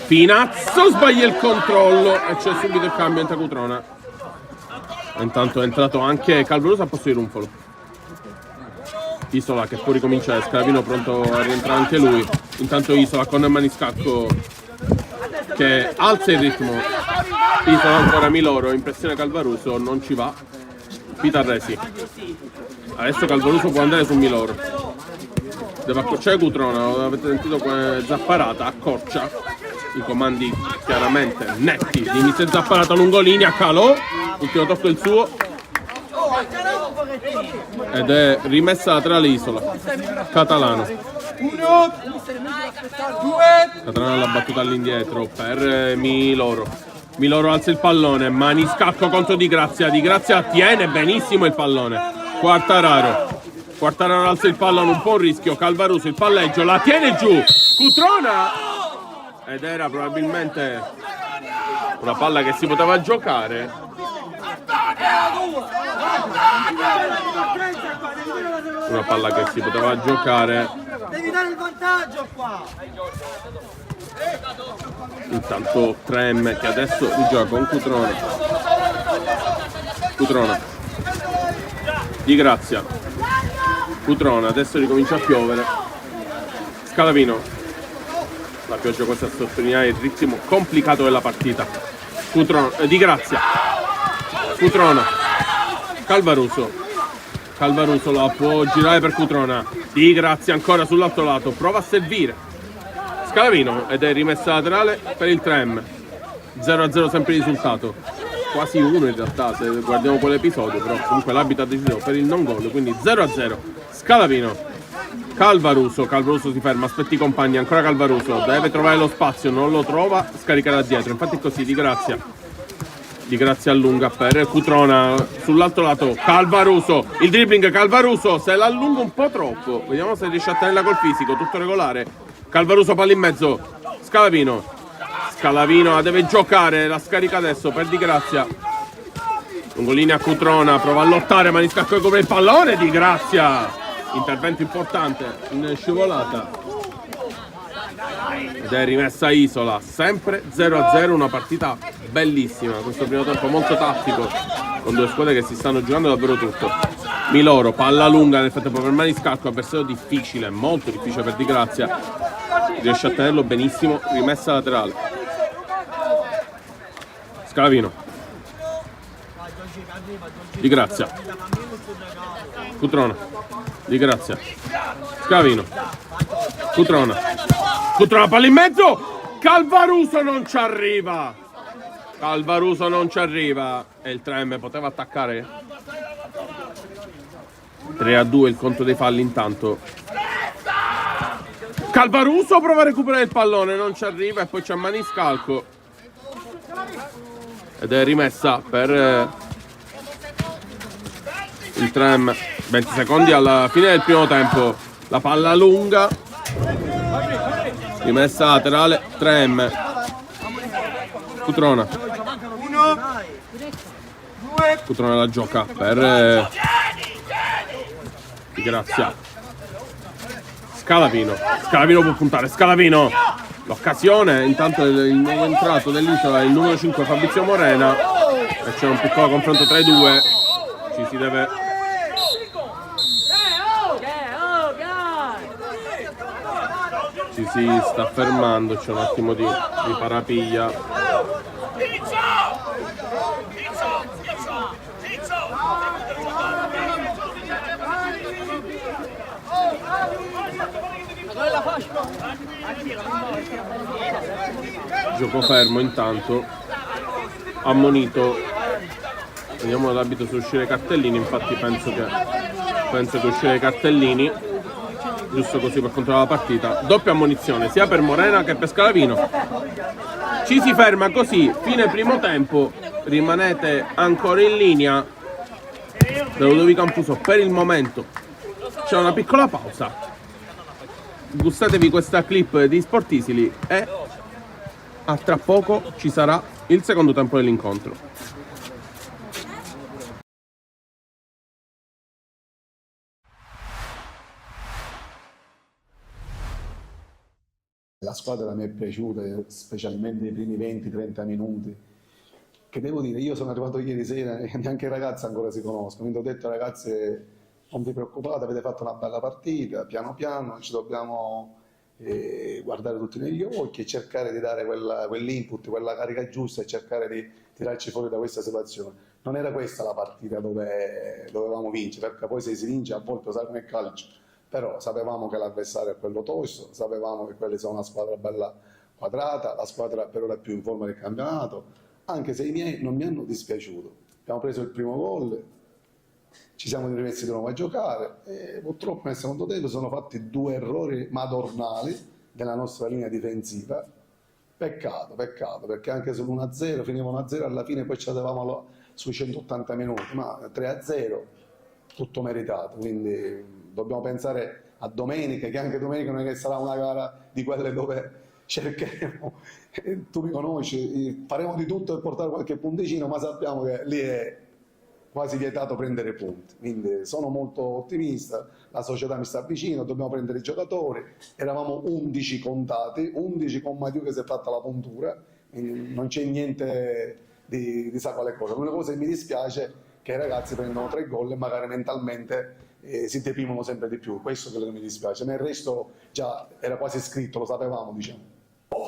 Finazzo sbaglia il controllo e c'è subito il cambio, entra Cutrona. Intanto è entrato anche Calvaruso al posto di Runfolo. Isola che può ricominciare, Scaravino pronto a rientrare anche lui. Intanto Isola con Maniscalco che alza il ritmo. Isola ancora Miloro, impressione Calvaruso, non ci va. Pitarresi. Adesso Calvaruso può andare su Miloro. Deve accorciare Cutrona, avete sentito Zapparata, accorcia. I comandi chiaramente netti di Mister Zapparata lungolinea, Calò, ultimo tocco il suo ed è rimessa laterale Isola. Catalano la battuta all'indietro per Miloro. Miloro alza il pallone, Maniscalco contro Di Grazia. Di Grazia tiene benissimo il pallone. Quartararo alza il pallone, un po' un rischio. Calvaruso il palleggio, la tiene giù. Cutrona. Ed era probabilmente una palla che si poteva giocare. Una palla che si poteva giocare. Devi dare il vantaggio qua. Intanto Trem che adesso rigioca con Cutrona. Di Grazia. Cutrona, adesso ricomincia a piovere. Scalavino. La pioggia questa a sottolineare il ritmo complicato della partita. Di Grazia. Cutrona. Calvaruso la può girare per Cutrona. Di Grazia ancora sull'altro lato. Prova a servire. Scalavino ed è rimessa laterale per il Trem. 0-0 sempre il risultato, quasi 1 in realtà se guardiamo quell'episodio, però comunque l'arbitro ha deciso per il non gol, quindi 0-0. Scalavino, Calvaruso si ferma, aspetti i compagni, ancora Calvaruso, deve trovare lo spazio, non lo trova, scarica da dietro, infatti è così, Di Grazia allunga per Cutrona sull'altro lato, Calvaruso, il dribbling, Calvaruso se l'allunga un po' troppo, vediamo se riesce a tenerla col fisico, tutto regolare, Calvaruso palla in mezzo, Scalavino deve giocare, la scarica adesso per Di Grazia, lungolinea a Cutrona, prova a lottare, Maniscalco che copre il pallone, Di Grazia, intervento importante in scivolata. Ed è rimessa Isola, sempre 0-0, una partita bellissima, questo primo tempo molto tattico, con due squadre che si stanno giocando davvero tutto. Miloro, palla lunga nel frattempo per Maniscalco, avversario difficile, molto difficile per Di Grazia, riesce a tenerlo benissimo, rimessa laterale. Scalavino, Di Grazia, Cutrona, Di Grazia, Scalavino, Cutrona, palla in mezzo, Calvaruso non ci arriva e il 3M poteva attaccare. 3-2 il conto dei falli intanto. Calvaruso prova a recuperare il pallone, non ci arriva e poi c'è Maniscalco ed è rimessa per il 3M. 20 secondi alla fine del primo tempo, la palla lunga, rimessa laterale, 3M. Cutrona la gioca per Di Grazia. Scalavino può puntare, Scalavino, l'occasione, intanto il nuovo entrato dell'Isola è il numero 5 Fabrizio Morena e c'è un piccolo confronto tra i due, ci si sta fermando, c'è un attimo di parapiglia. Gioco fermo intanto, ammonito, vediamo l'arbitro se uscire i cartellini, infatti penso che uscire i cartellini, giusto così per controllare la partita. Doppia ammonizione sia per Morena che per Scalavino. Ci si ferma così, fine primo tempo, rimanete ancora in linea da Ludovico Campuso per il momento. C'è una piccola pausa, gustatevi questa clip di Sportisili e a tra poco ci sarà il secondo tempo dell'incontro. La squadra mi è piaciuta, specialmente i primi 20-30 minuti. Che devo dire, io sono arrivato ieri sera e neanche i ragazzi ancora si conoscono. Quindi ho detto ragazzi, non vi preoccupate, avete fatto una bella partita, piano piano ci dobbiamo guardare tutti negli occhi e cercare di dare quell'input, quella carica giusta e cercare di tirarci fuori da questa situazione. Non era questa la partita dove dovevamo vincere, perché poi se si vince a volte sai come è calcio, però sapevamo che l'avversario è quello tosto, sapevamo che quelle sono una squadra bella quadrata, la squadra per ora più in forma del campionato, anche se i miei non mi hanno dispiaciuto. Abbiamo preso il primo gol, ci siamo rimessi di nuovo a giocare e purtroppo nel secondo tempo sono fatti due errori madornali della nostra linea difensiva. Peccato, perché anche sull'1-0 finiva 1-0, alla fine poi ci avevamo sui 180 minuti, ma 3-0 tutto meritato, quindi dobbiamo pensare a domenica, che anche domenica non è che sarà una gara di quelle dove cercheremo, tu mi conosci, faremo di tutto per portare qualche punticino, ma sappiamo che lì è quasi vietato prendere punti, quindi sono molto ottimista, la società mi sta vicino, dobbiamo prendere i giocatori, eravamo 11 contati, 11 con Matiu che si è fatta la puntura, non c'è niente di sa quale cosa. L'unica cosa che mi dispiace è che i ragazzi prendono 3 gol e magari mentalmente si deprimono sempre di più, questo è quello che mi dispiace, ma il resto già era quasi scritto, lo sapevamo, diciamo.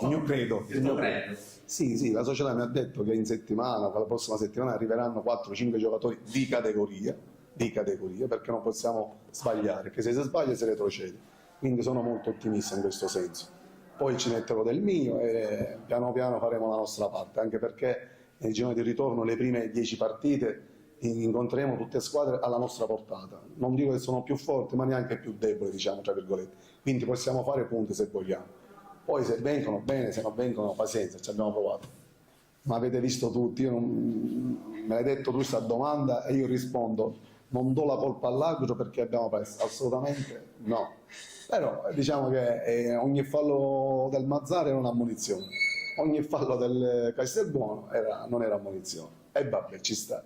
Il mio credo. Sì, la società mi ha detto che in settimana, la prossima settimana arriveranno 4-5 giocatori di categoria, perché non possiamo sbagliare, perché se si sbaglia si retrocede, quindi sono molto ottimista in questo senso. poi ci metterò del mio e piano piano faremo la nostra parte, anche perché nei giorni di ritorno, le prime 10 partite, incontreremo tutte squadre alla nostra portata. Non dico che sono più forti, ma neanche più deboli, diciamo, tra virgolette. Quindi possiamo fare punti se vogliamo. Poi se vengono bene, se non vengono pazienza, ci abbiamo provato. Ma avete visto tutti, me l'hai detto tu questa domanda e io rispondo, non do la colpa all'arbitro perché abbiamo perso, assolutamente no. Però diciamo che ogni fallo del Mazzara era un'ammonizione, ogni fallo del Castelbuono non era ammonizione. E vabbè, ci sta.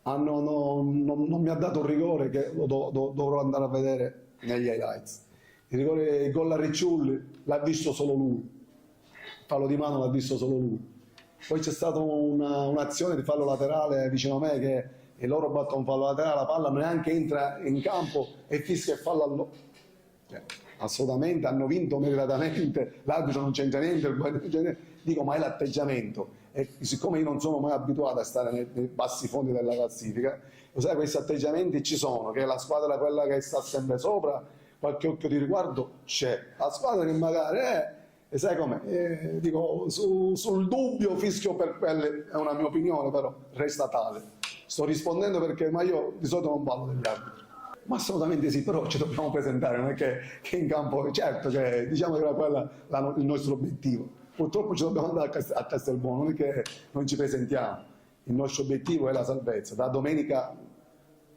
Non mi ha dato un rigore che dovrò andare a vedere negli highlights. Il gol a Ricciulli l'ha visto solo lui, il fallo di mano l'ha visto solo lui. Poi c'è stata un'azione di fallo laterale vicino a me che loro battono un fallo laterale, la palla neanche entra in campo e fischia il fallo assolutamente hanno vinto meritatamente, l'arbitro non c'entra niente, dico ma è l'atteggiamento. E siccome io non sono mai abituato a stare nei bassi fondi della classifica, lo sai, questi atteggiamenti ci sono, che la squadra quella che sta sempre sopra, qualche occhio di riguardo c'è, la squadra che magari e sai com'è, dico sul dubbio fischio per quelle, è una mia opinione, però resta tale. Sto rispondendo perché ma io di solito non parlo degli arbitri. Ma assolutamente sì, però ci dobbiamo presentare, non è che in campo, certo che diciamo che era quello il nostro obiettivo. Purtroppo ci dobbiamo andare a Castelbuono, non è che non ci presentiamo. Il nostro obiettivo è la salvezza. Da domenica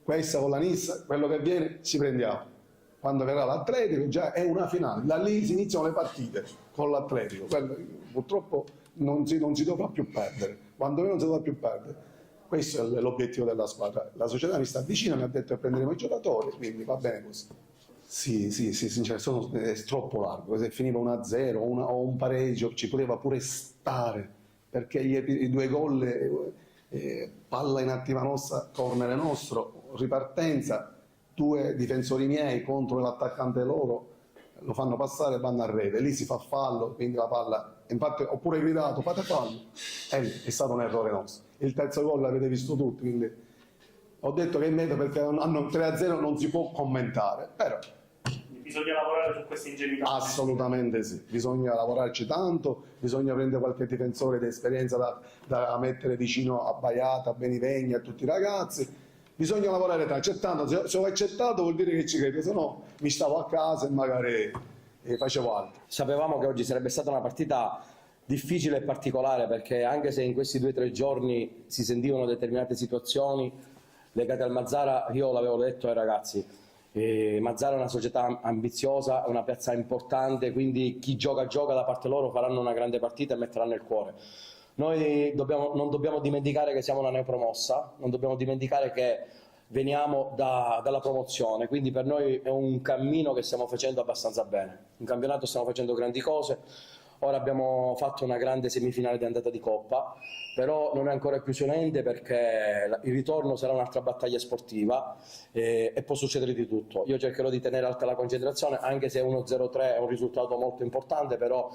questa con la Nissa, quello che viene ci prendiamo. Quando verrà l'Atletico già è una finale, da lì si iniziano le partite con l'Atletico. Purtroppo non si dovrà più perdere, quando non si dovrà più perdere. Questo è l'obiettivo della squadra. La società mi sta vicina, mi ha detto che prenderemo i giocatori, quindi va bene così. Sì, è troppo largo. Se finiva 1-0 o un pareggio ci poteva pure stare, perché i 2 gol, palla inattiva nostra, corner nostro, ripartenza, 2 difensori miei contro l'attaccante loro, lo fanno passare e vanno a rete, lì si fa fallo, quindi la palla, infatti ho pure gridato fate fallo, è stato un errore nostro. Il terzo gol l'avete visto tutti, quindi ho detto che è meglio perché hanno 3-0 non si può commentare, però bisogna lavorare su queste ingenuità. Assolutamente sì, bisogna lavorarci tanto, bisogna prendere qualche difensore di esperienza da mettere vicino a Baiata, a Benivegni, a tutti i ragazzi. Bisogna lavorare accettando, se ho accettato vuol dire che ci credo, se no mi stavo a casa e magari facevo altro. Sapevamo che oggi sarebbe stata una partita difficile e particolare, perché anche se in questi 2 o 3 giorni si sentivano determinate situazioni legate al Mazzara, io l'avevo detto ai ragazzi, Mazzara è una società ambiziosa, è una piazza importante, quindi chi gioca da parte loro faranno una grande partita e metteranno il cuore. Noi non dobbiamo dimenticare che siamo una neopromossa, non dobbiamo dimenticare che veniamo dalla promozione, quindi per noi è un cammino che stiamo facendo abbastanza bene. In campionato stiamo facendo grandi cose, ora abbiamo fatto una grande semifinale di andata di Coppa, però non è ancora più solente perché il ritorno sarà un'altra battaglia sportiva e può succedere di tutto. Io cercherò di tenere alta la concentrazione, anche se 1-0-3 è un risultato molto importante, però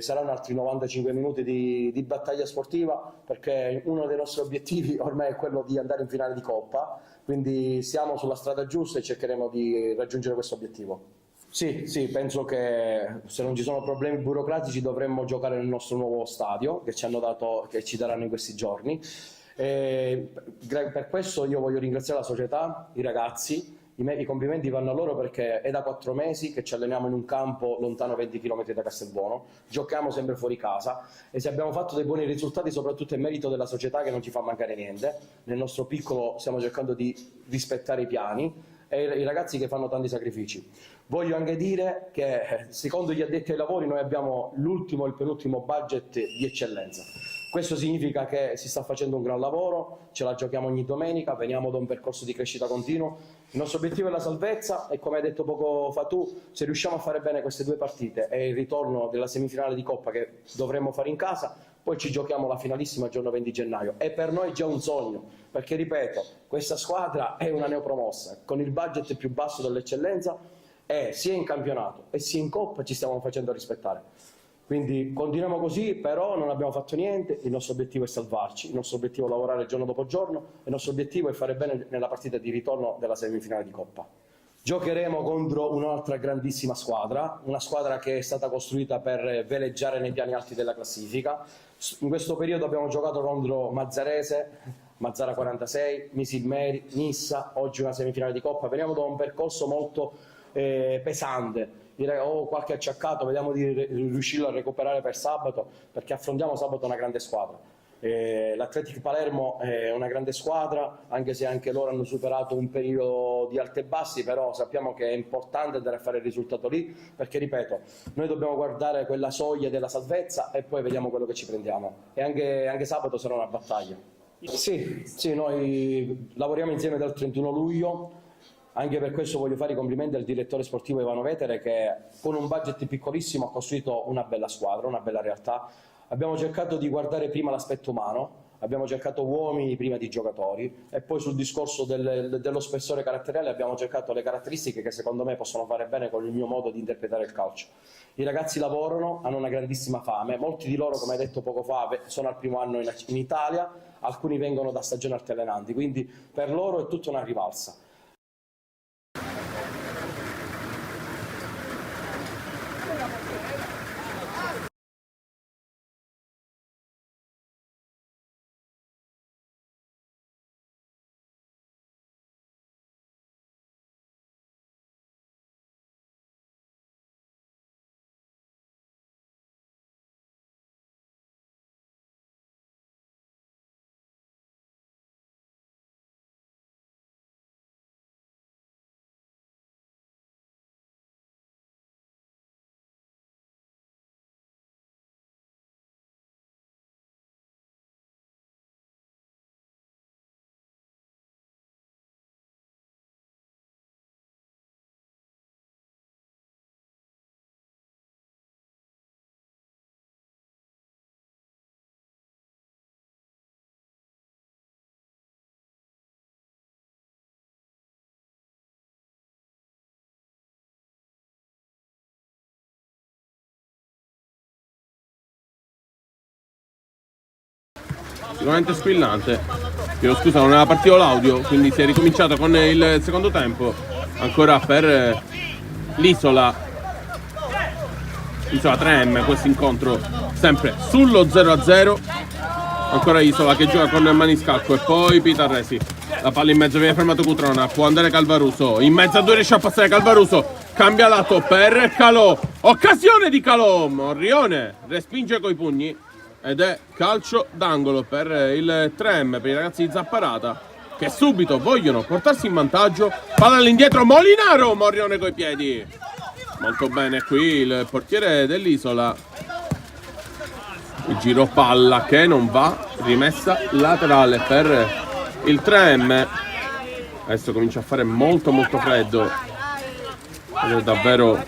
saranno altri 95 minuti di battaglia sportiva, perché uno dei nostri obiettivi ormai è quello di andare in finale di Coppa, quindi siamo sulla strada giusta e cercheremo di raggiungere questo obiettivo. Sì, penso che se non ci sono problemi burocratici dovremmo giocare nel nostro nuovo stadio che ci daranno in questi giorni. Per questo io voglio ringraziare la società, i ragazzi. I complimenti vanno a loro perché è da 4 mesi che ci alleniamo in un campo lontano 20 km da Castelbuono, giochiamo sempre fuori casa e se abbiamo fatto dei buoni risultati soprattutto è merito della società che non ci fa mancare niente. Nel nostro piccolo stiamo cercando di rispettare i piani e i ragazzi che fanno tanti sacrifici. Voglio anche dire che secondo gli addetti ai lavori noi abbiamo l'ultimo e il penultimo budget di eccellenza. Questo significa che si sta facendo un gran lavoro, ce la giochiamo ogni domenica, veniamo da un percorso di crescita continuo. Il nostro obiettivo è la salvezza e come hai detto poco fa tu, se riusciamo a fare bene queste 2 partite e il ritorno della semifinale di Coppa che dovremmo fare in casa, poi ci giochiamo la finalissima il giorno 20 gennaio. E per noi è già un sogno, perché ripeto, questa squadra è una neopromossa, con il budget più basso dell'eccellenza e sia in campionato e sia in Coppa ci stiamo facendo rispettare. Quindi continuiamo così, però non abbiamo fatto niente, il nostro obiettivo è salvarci, il nostro obiettivo è lavorare giorno dopo giorno, il nostro obiettivo è fare bene nella partita di ritorno della semifinale di Coppa. Giocheremo contro un'altra grandissima squadra, una squadra che è stata costruita per veleggiare nei piani alti della classifica. In questo periodo abbiamo giocato contro Mazzarese, Mazzara 46, Misilmeri, Nissa, oggi una semifinale di Coppa. Veniamo da un percorso molto pesante. Ho qualche acciaccato, vediamo di riuscirlo a recuperare per sabato, perché affrontiamo sabato una grande squadra. L'Athletic Palermo è una grande squadra, anche se anche loro hanno superato un periodo di alti e bassi, però sappiamo che è importante andare a fare il risultato lì, perché ripeto, noi dobbiamo guardare quella soglia della salvezza e poi vediamo quello che ci prendiamo, e anche sabato sarà una battaglia. Sì, noi lavoriamo insieme dal 31 luglio, anche per questo voglio fare i complimenti al direttore sportivo Ivano Vetere, che con un budget piccolissimo ha costruito una bella squadra, una bella realtà. Abbiamo cercato di guardare prima l'aspetto umano, abbiamo cercato uomini prima di giocatori, e poi sul discorso dello spessore caratteriale abbiamo cercato le caratteristiche che secondo me possono fare bene con il mio modo di interpretare il calcio. I ragazzi lavorano, hanno una grandissima fame, molti di loro, come hai detto poco fa, sono al primo anno in Italia, alcuni vengono da stagioni altalenanti, quindi per loro è tutta una rivalsa. Sicuramente squillante. Chiedo scusa, non aveva partito l'audio, quindi si è ricominciato con il secondo tempo. Ancora per l'Isola 3M, questo incontro sempre sullo 0-0. Ancora Isola che gioca con Maniscalco e poi Pitarresi. La palla in mezzo, viene fermato Cutrona, può andare Calvaruso, in mezzo a due riesce a passare Calvaruso, cambia lato per Calò, occasione di Calò, Morrione respinge coi pugni ed è calcio d'angolo per il 3M, per i ragazzi di Zapparata, che subito vogliono portarsi in vantaggio. Palla all'indietro, Molinaro, Morrione coi piedi, molto bene qui il portiere dell'Isola. Il giro palla che non va, rimessa laterale per il 3M. Adesso comincia a fare molto freddo ed è davvero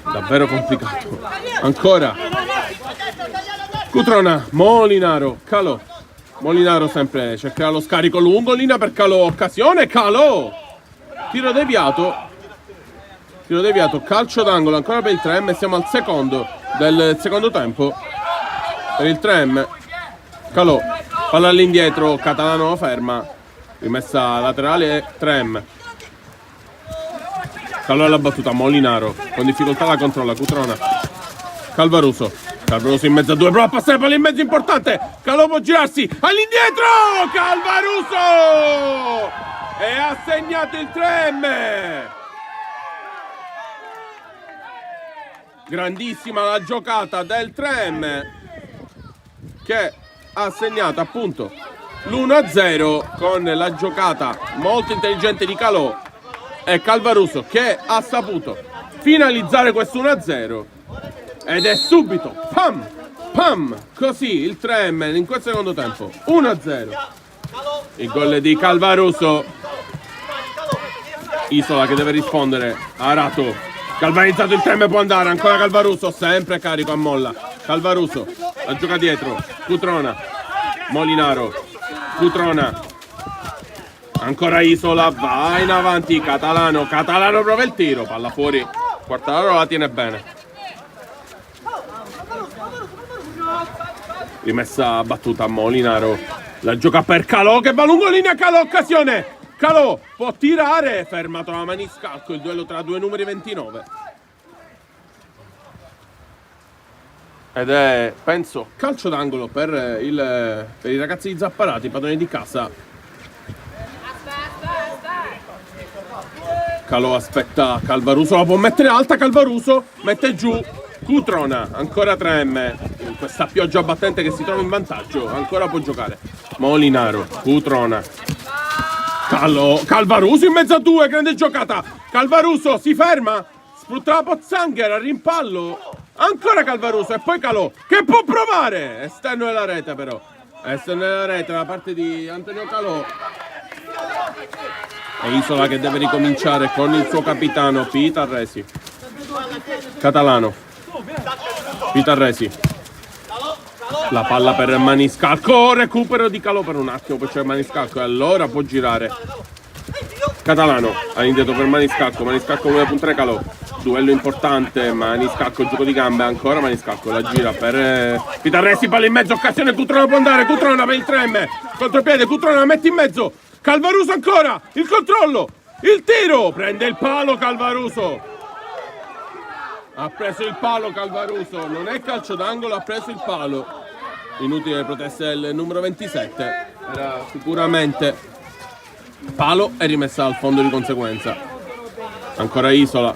complicato. Ancora Cutrona, Molinaro, Calò. Molinaro sempre cercherà lo scarico lungo, linea per Calò, occasione, Calò, tiro deviato, calcio d'angolo ancora per il 3M. Siamo al secondo del secondo tempo per il 3M. Calò, palla all'indietro, Catalano ferma, rimessa laterale 3M. Calò alla battuta, Molinaro con difficoltà la controlla, Cutrona, Calvaruso in mezzo a due, prova a passare palla in mezzo, importante, Calò può girarsi, all'indietro, Calvaruso, e ha segnato il 3M. Grandissima la giocata del 3M, che ha segnato appunto l'1-0 con la giocata molto intelligente di Calò e Calvaruso, che ha saputo finalizzare questo 1-0 ed è subito pam, così il 3M in quel secondo tempo 1-0. Il gol di Calvaruso. Isola che deve rispondere, Arato, galvanizzato il 3M, può andare, ancora Calvaruso, sempre carico a molla. Calvaruso, la gioca dietro, Cutrona, Molinaro, Cutrona, ancora Isola, va in avanti, Catalano prova il tiro, palla fuori, Quartararo la tiene bene. Rimessa battuta a Molinaro, la gioca per Calò che va lungo linea, Calò, occasione, Calò può tirare, fermato la maniscalco, il duello tra due numeri 29. Ed è, penso, calcio d'angolo per i ragazzi di Zapparati, padroni di casa. Calò aspetta Calvaruso, la può mettere alta Calvaruso, mette giù Cutrona, ancora 3M, in questa pioggia battente che si trova in vantaggio, ancora può giocare. Molinaro, Cutrona, Calò, Calvaruso in mezzo a due, grande giocata, Calvaruso si ferma, sfrutta la pozzanghera, rimpallo, ancora Calvaruso e poi Calò, che può provare, esterno della rete però, esterno della rete da parte di Antonio Calò. E Isola che deve ricominciare con il suo capitano Pitarresi. Catalano, Pitarresi, la palla per Maniscalco, recupero di Calò per un attimo, poi c'è Maniscalco e allora può girare. Catalano, all'indietro per Maniscalco, Maniscalco vuole puntare Calò, duello importante, Maniscalco, gioco di gambe, ancora Maniscalco, la gira per Pitarresi, palla in mezzo, occasione, Cutrona può andare, Cutrona per il 3M, contropiede, Cutrona mette in mezzo, Calvaruso ancora, il controllo, il tiro, prende il palo Calvaruso, ha preso il palo Calvaruso, non è calcio d'angolo, ha preso il palo, inutile proteste del numero 27, era sicuramente palo e rimessa al fondo di conseguenza. Ancora Isola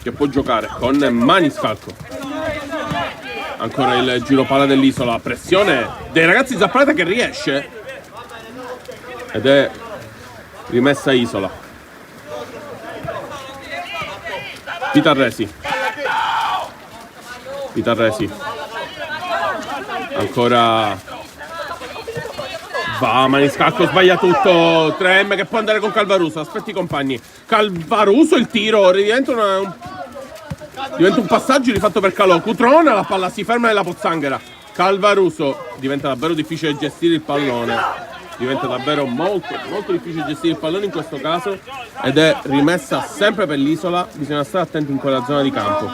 che può giocare con Maniscalco, ancora il giro palla dell'Isola, pressione dei ragazzi Zapparata che riesce ed è rimessa Isola. Pitarresi, Pitarresi ancora va Maniscalco, sbaglia tutto, 3M che può andare con Calvaruso, aspetti i compagni, Calvaruso il tiro, diventa un passaggio rifatto per Calò, Cutrona, la palla si ferma nella pozzanghera, Calvaruso, diventa davvero difficile gestire il pallone, diventa davvero molto difficile gestire il pallone in questo caso ed è rimessa sempre per l'Isola, bisogna stare attenti in quella zona di campo.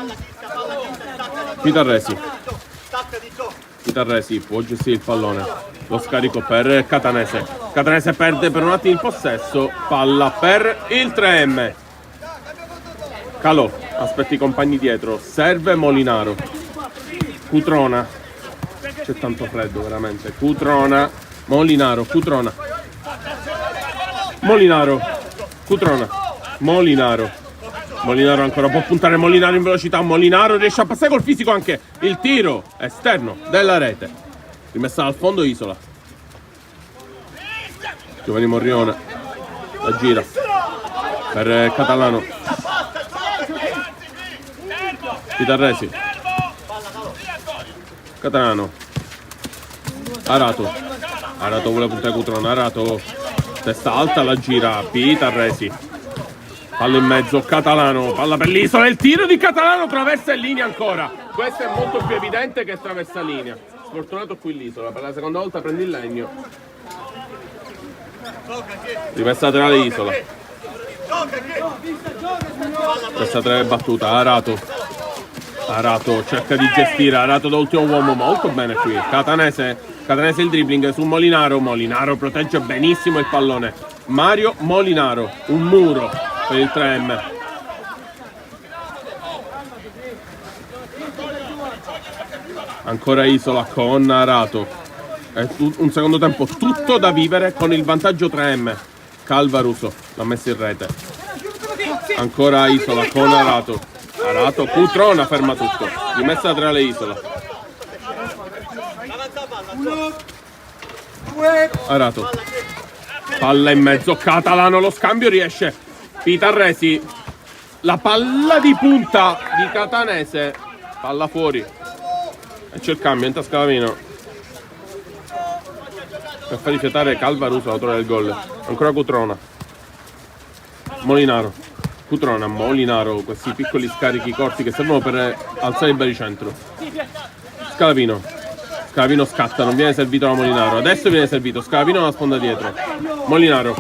Pitarresi può gestire il pallone, lo scarico per Catanese, Catanese perde per un attimo il possesso, palla per il 3M, Calò, aspetta i compagni dietro, serve Molinaro, Cutrona, c'è tanto freddo veramente, Cutrona, Molinaro, Cutrona, Molinaro, Cutrona, Molinaro, Molinaro ancora può puntare, Molinaro in velocità, Molinaro riesce a passare col fisico anche il tiro esterno della rete, rimessa al fondo Isola, Giovanni Morrione, la gira per Catalano, Pitarresi, Catalano, Arato, Arato vuole puntare Cutrona, Arato, testa alta, la gira, Pitarresi, palla in mezzo, Catalano, palla per l'Isola, il tiro di Catalano, traversa in linea ancora, questo è molto più evidente che traversa linea, sfortunato qui l'Isola, per la seconda volta prende il legno, rimessa laterale Isola, questa 3 battuta, Arato, Arato cerca di gestire, Arato da ultimo uomo, molto bene qui, Catanese il dribbling su Molinaro, Molinaro protegge benissimo il pallone, Mario Molinaro, un muro per il 3M, ancora Isola con Arato, è un secondo tempo tutto da vivere con il vantaggio 3M, Calvaruso l'ha messo in rete, ancora Isola con Arato, Arato, Cutrona ferma tutto, rimessa laterale Isola, Arato, palla in mezzo, Catalano, lo scambio riesce, Pitarresi, la palla di punta di Catanese, palla fuori e c'è il cambio, entra Scalavino per far rifiatare Calvaruso, l'autore del gol, ancora Cutrona, Molinaro, Cutrona, Molinaro, questi piccoli scarichi corti che servono per alzare il baricentro, Scalavino scatta, non viene servito da Molinaro, adesso viene servito, Scalavino alla sponda dietro, Molinaro,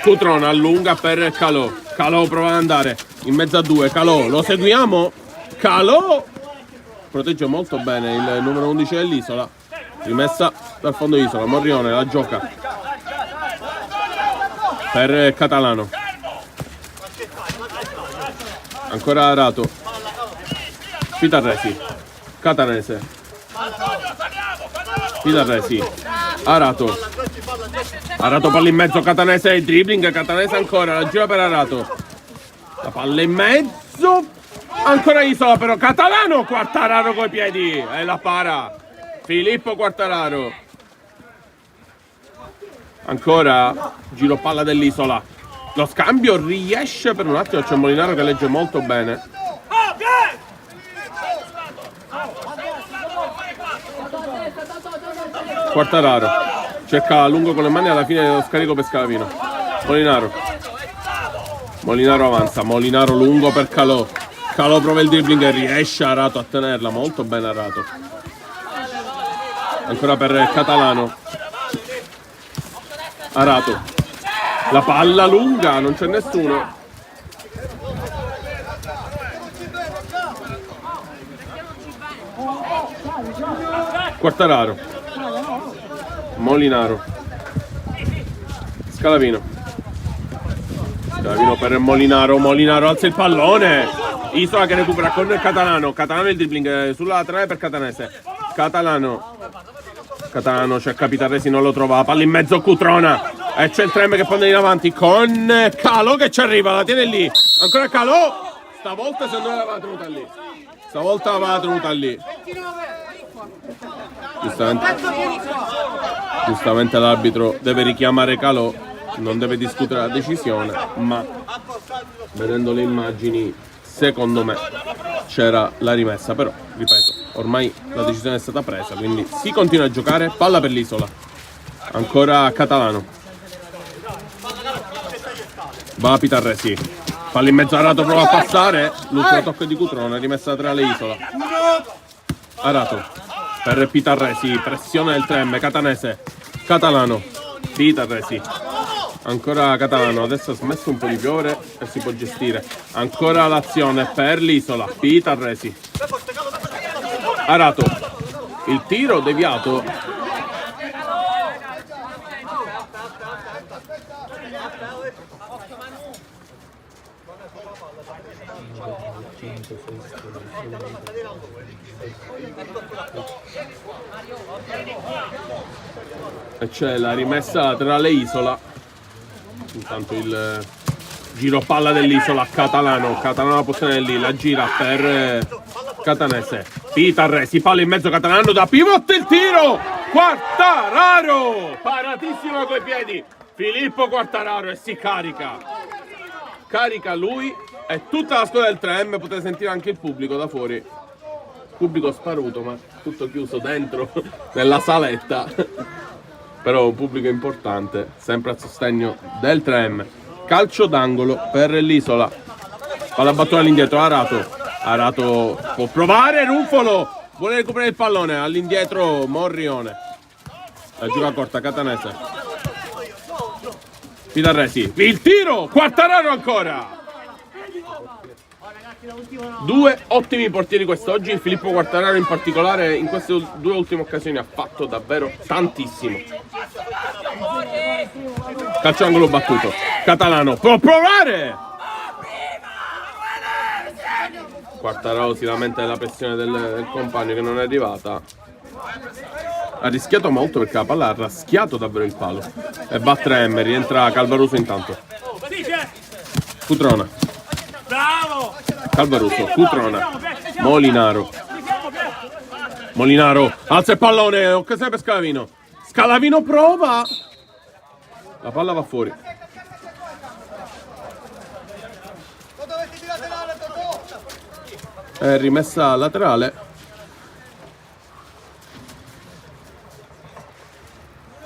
Cutrona allunga per Calò, Calò prova ad andare in mezzo a due, Calò, lo seguiamo, Calò protegge molto bene il numero 11 dell'Isola, rimessa dal fondo Isola, Morrione la gioca per Catalano. Ancora Arato. Pitarresi. Catanese. Pitarresi. Arato. Arato palla in mezzo, Catanese, il dribbling, Catanese ancora, la gira per Arato. La palla in mezzo. Ancora Isola però, Catalano, Quartararo coi piedi. E la para. Filippo Quartararo. Ancora giro palla dell'Isola. Lo scambio riesce per un attimo, c'è Molinaro che legge molto bene. Quartararo cerca a lungo con le mani, alla fine lo scarico per Scalavino. Molinaro. Molinaro avanza, Molinaro lungo per Calò. Calò prova il dribbling e riesce Arato a tenerla, molto bene Arato. Ancora per Catalano. Arato. La palla lunga, non c'è nessuno. Quartararo. Molinaro. Scalavino. Scalavino per Molinaro. Molinaro alza il pallone. Isola che recupera con Catalano. Catalano il dribbling sulla laterale per Catanese. Catalano. Catalano cerca Pitarresi, non lo trova. Palla in mezzo, Cutrona. E c'è il Trem che pone in avanti con Calò che ci arriva. La tiene lì. Ancora Calò. Stavolta se non l'aveva tenuta lì. Stavolta l'aveva tenuta lì. Giustamente l'arbitro deve richiamare Calò, non deve discutere la decisione, ma vedendo le immagini secondo me c'era la rimessa, però ripeto, ormai la decisione è stata presa, quindi si continua a giocare. Palla per l'Isola, ancora Catalano, va Pitarresi, palla in mezzo a Arato, prova a passare, l'ultimo tocco di Cutrone, rimessa laterale Isola. Arato per Pitarresi, pressione del Trem, Catanese, Catalano, Pitarresi, ancora Catalano, adesso ha smesso un po' di piovere e si può gestire, ancora l'azione per l'Isola, Pitarresi, Arato, il tiro deviato, e c'è la rimessa laterale Isola. Intanto il giro palla dell'Isola, Catalano, Catalano la posizione lì, la gira per Catanese, Pitarresi, palla in mezzo, Catalano da pivot, il tiro, Quartararo, paratissimo coi piedi, Filippo Quartararo, e si carica lui e tutta la squadra del 3M. Potete sentire anche il pubblico da fuori, pubblico sparuto ma tutto chiuso dentro nella saletta, però un pubblico importante sempre a sostegno del 3M. Calcio d'angolo per l'Isola, palla battuta all'indietro, Arato può provare, Ruffolo vuole recuperare il pallone, all'indietro Morrione, la gioca corta Catanese, Pitarresi, il tiro, Quartararo ancora. Due ottimi portieri quest'oggi, Filippo Quartararo in particolare in queste due ultime occasioni ha fatto davvero tantissimo. Calcio angolo battuto, Catalano può provare, Quartararo si lamenta della pressione del compagno che non è arrivata, ha rischiato molto perché la palla ha raschiato davvero il palo e va 3M, rientra Calvaruso intanto, Cutrona, Calvaruso, Cutrona, Molinaro, alza il pallone, occasione per Scalavino, Scalavino prova, la palla va fuori. È rimessa laterale.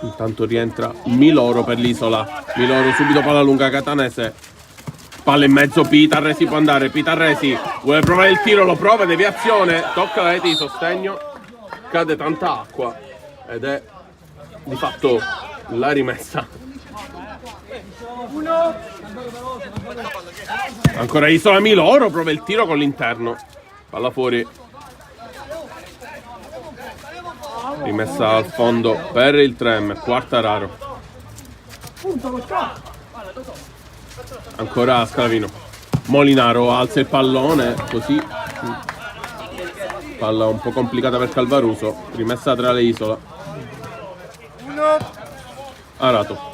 Intanto rientra Miloro per l'Isola, Miloro subito palla lunga, Catanese, palla in mezzo, Pitarresi può andare, Pitarresi vuole provare il tiro, lo prova, deviazione, tocca la rete di sostegno, cade tanta acqua ed è di fatto la rimessa. Ancora Isola, Miloro prova il tiro con l'interno, palla fuori, rimessa al fondo per il 3M, Quartararo, Ancora Scalavino. Molinaro alza il pallone, così. Palla un po' complicata per Calvaruso. Rimessa tra le Isola. Arato.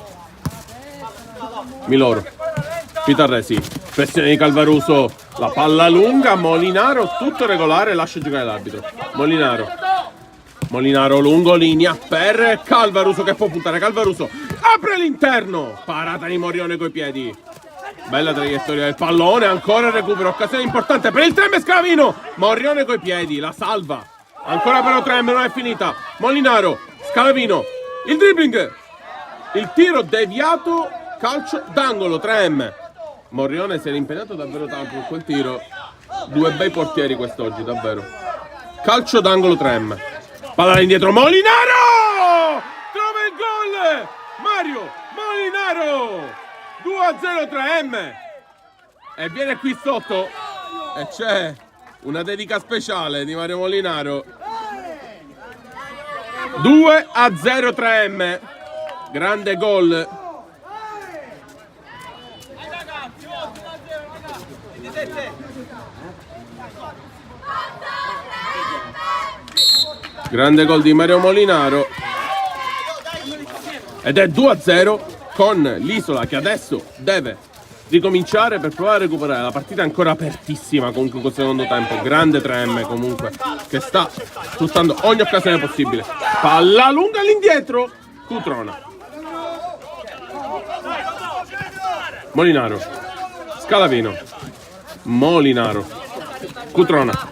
Miloro. Pitarresi. Pressione di Calvaruso. La palla lunga. Molinaro. Tutto regolare. Lascia giocare l'arbitro. Molinaro. Molinaro lungo linea per Calvaruso che può puntare. Calvaruso apre l'interno. Parata di Morione coi piedi. Bella traiettoria del pallone. Ancora il recupero. Occasione importante per il Trem. Scalavino. Morione coi piedi. La salva. Ancora però Trem. Non è finita. Molinaro. Scalavino. Il dribbling. Il tiro deviato. Calcio d'angolo. Trem. Morione si era impegnato davvero tanto con quel tiro. Due bei portieri quest'oggi, davvero. Calcio d'angolo Trem. Palla indietro, Molinaro! Trova il gol! Mario Molinaro! 2-0 Trem. E viene qui sotto. E c'è una dedica speciale di Mario Molinaro. 2-0 Trem. Grande gol. Grande gol di Mario Molinaro. Ed è 2-0 con l'Isola che adesso deve ricominciare per provare a recuperare. La partita è ancora apertissima comunque col secondo tempo. Grande Trem comunque che sta sfruttando ogni occasione possibile. Palla lunga all'indietro. Cutrona. Molinaro. Scalavino. Molinaro. Cutrona.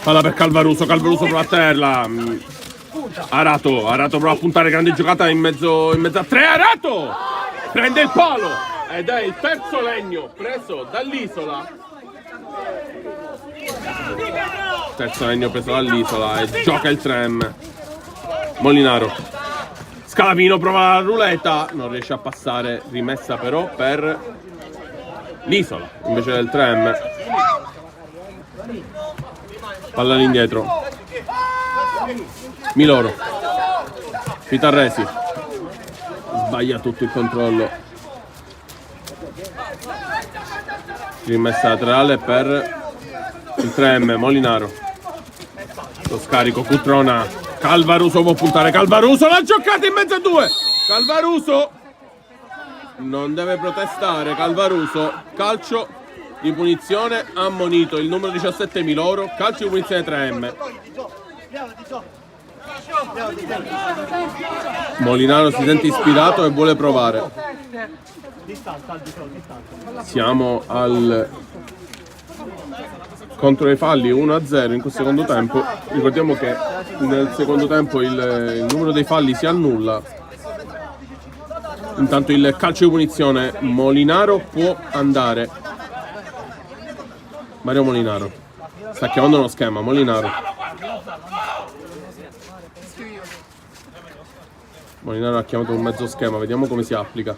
Palla per Calvaruso. Calvaruso prova a terra. Arato prova a puntare. Grande giocata in mezzo a tre. Arato prende il palo ed è il terzo legno preso dall'Isola. Terzo legno preso dall'Isola e gioca il Trem. Molinaro. Scalavino prova la ruleta. Non riesce a passare. Rimessa però per l'Isola invece del Trem. Palla all'indietro. Miloro. Pitarresi. Sbaglia tutto il controllo. Rimessa laterale per il Trem. Molinaro. Lo scarico. Cutrona. Calvaruso può puntare. Calvaruso l'ha giocata in mezzo a due. Calvaruso non deve protestare. Calvaruso. Calcio di punizione, ammonito il numero 17 Miloro. Calcio di punizione 3M. Molinaro si sente ispirato e vuole provare. Siamo al contro i falli 1-0 in questo secondo tempo. Ricordiamo che nel secondo tempo il numero dei falli si annulla. Intanto il calcio di punizione. Molinaro può andare. Mario Molinaro sta chiamando uno schema. Molinaro ha chiamato un mezzo schema. Vediamo come si applica.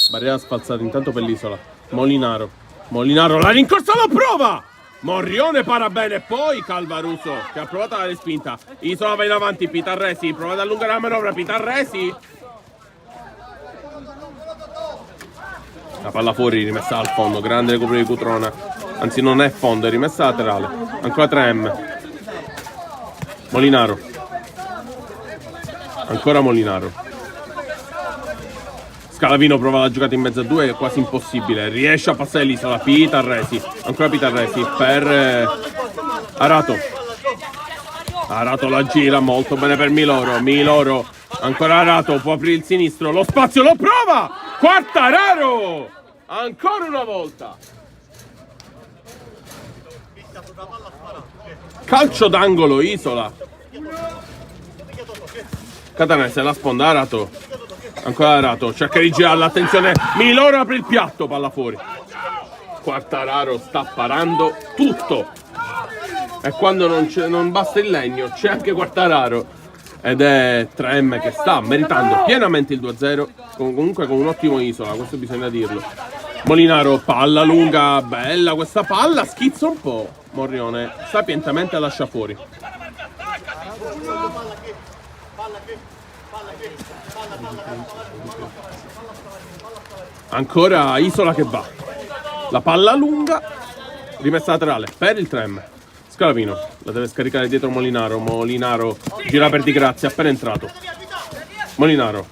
Barriera spalzata intanto per l'Isola. Molinaro la rincorsa, lo prova. Morione para bene. Poi Calvaruso che ha provato la respinta. Isola va in avanti. Pitarresi prova ad allungare la manovra. Pitarresi. La palla fuori, rimessa al fondo. Grande recupero di Cutrona. Anzi non è fondo, è rimessa laterale. Ancora 3M. Molinaro. Ancora Molinaro. Scalavino prova la giocata in mezzo a due, è quasi impossibile. Riesce a passare l'Isola. Pitarresi. Ancora Pitarresi per Arato. Arato la gira molto bene per Miloro. Miloro. Ancora Arato, può aprire il sinistro. Lo spazio lo prova. Quartararo. Ancora una volta. Calcio d'angolo Isola. Catanese la sponda. Arato. Ancora Arato. Cerca di girarla. Attenzione. Miloro apre il piatto. Palla fuori. Quartararo sta parando tutto. E quando non basta il legno c'è anche Quartararo. Ed è 3M che sta meritando pienamente il 2-0. Comunque con un ottimo Isola. Questo bisogna dirlo. Molinaro, palla lunga, bella questa palla, schizza un po'. Morione sapientemente lascia fuori. Ancora Isola che va. La palla lunga, rimessa laterale per il Trem. Scalavino la deve scaricare dietro Molinaro. Molinaro gira per Di Grazia, appena entrato. Molinaro,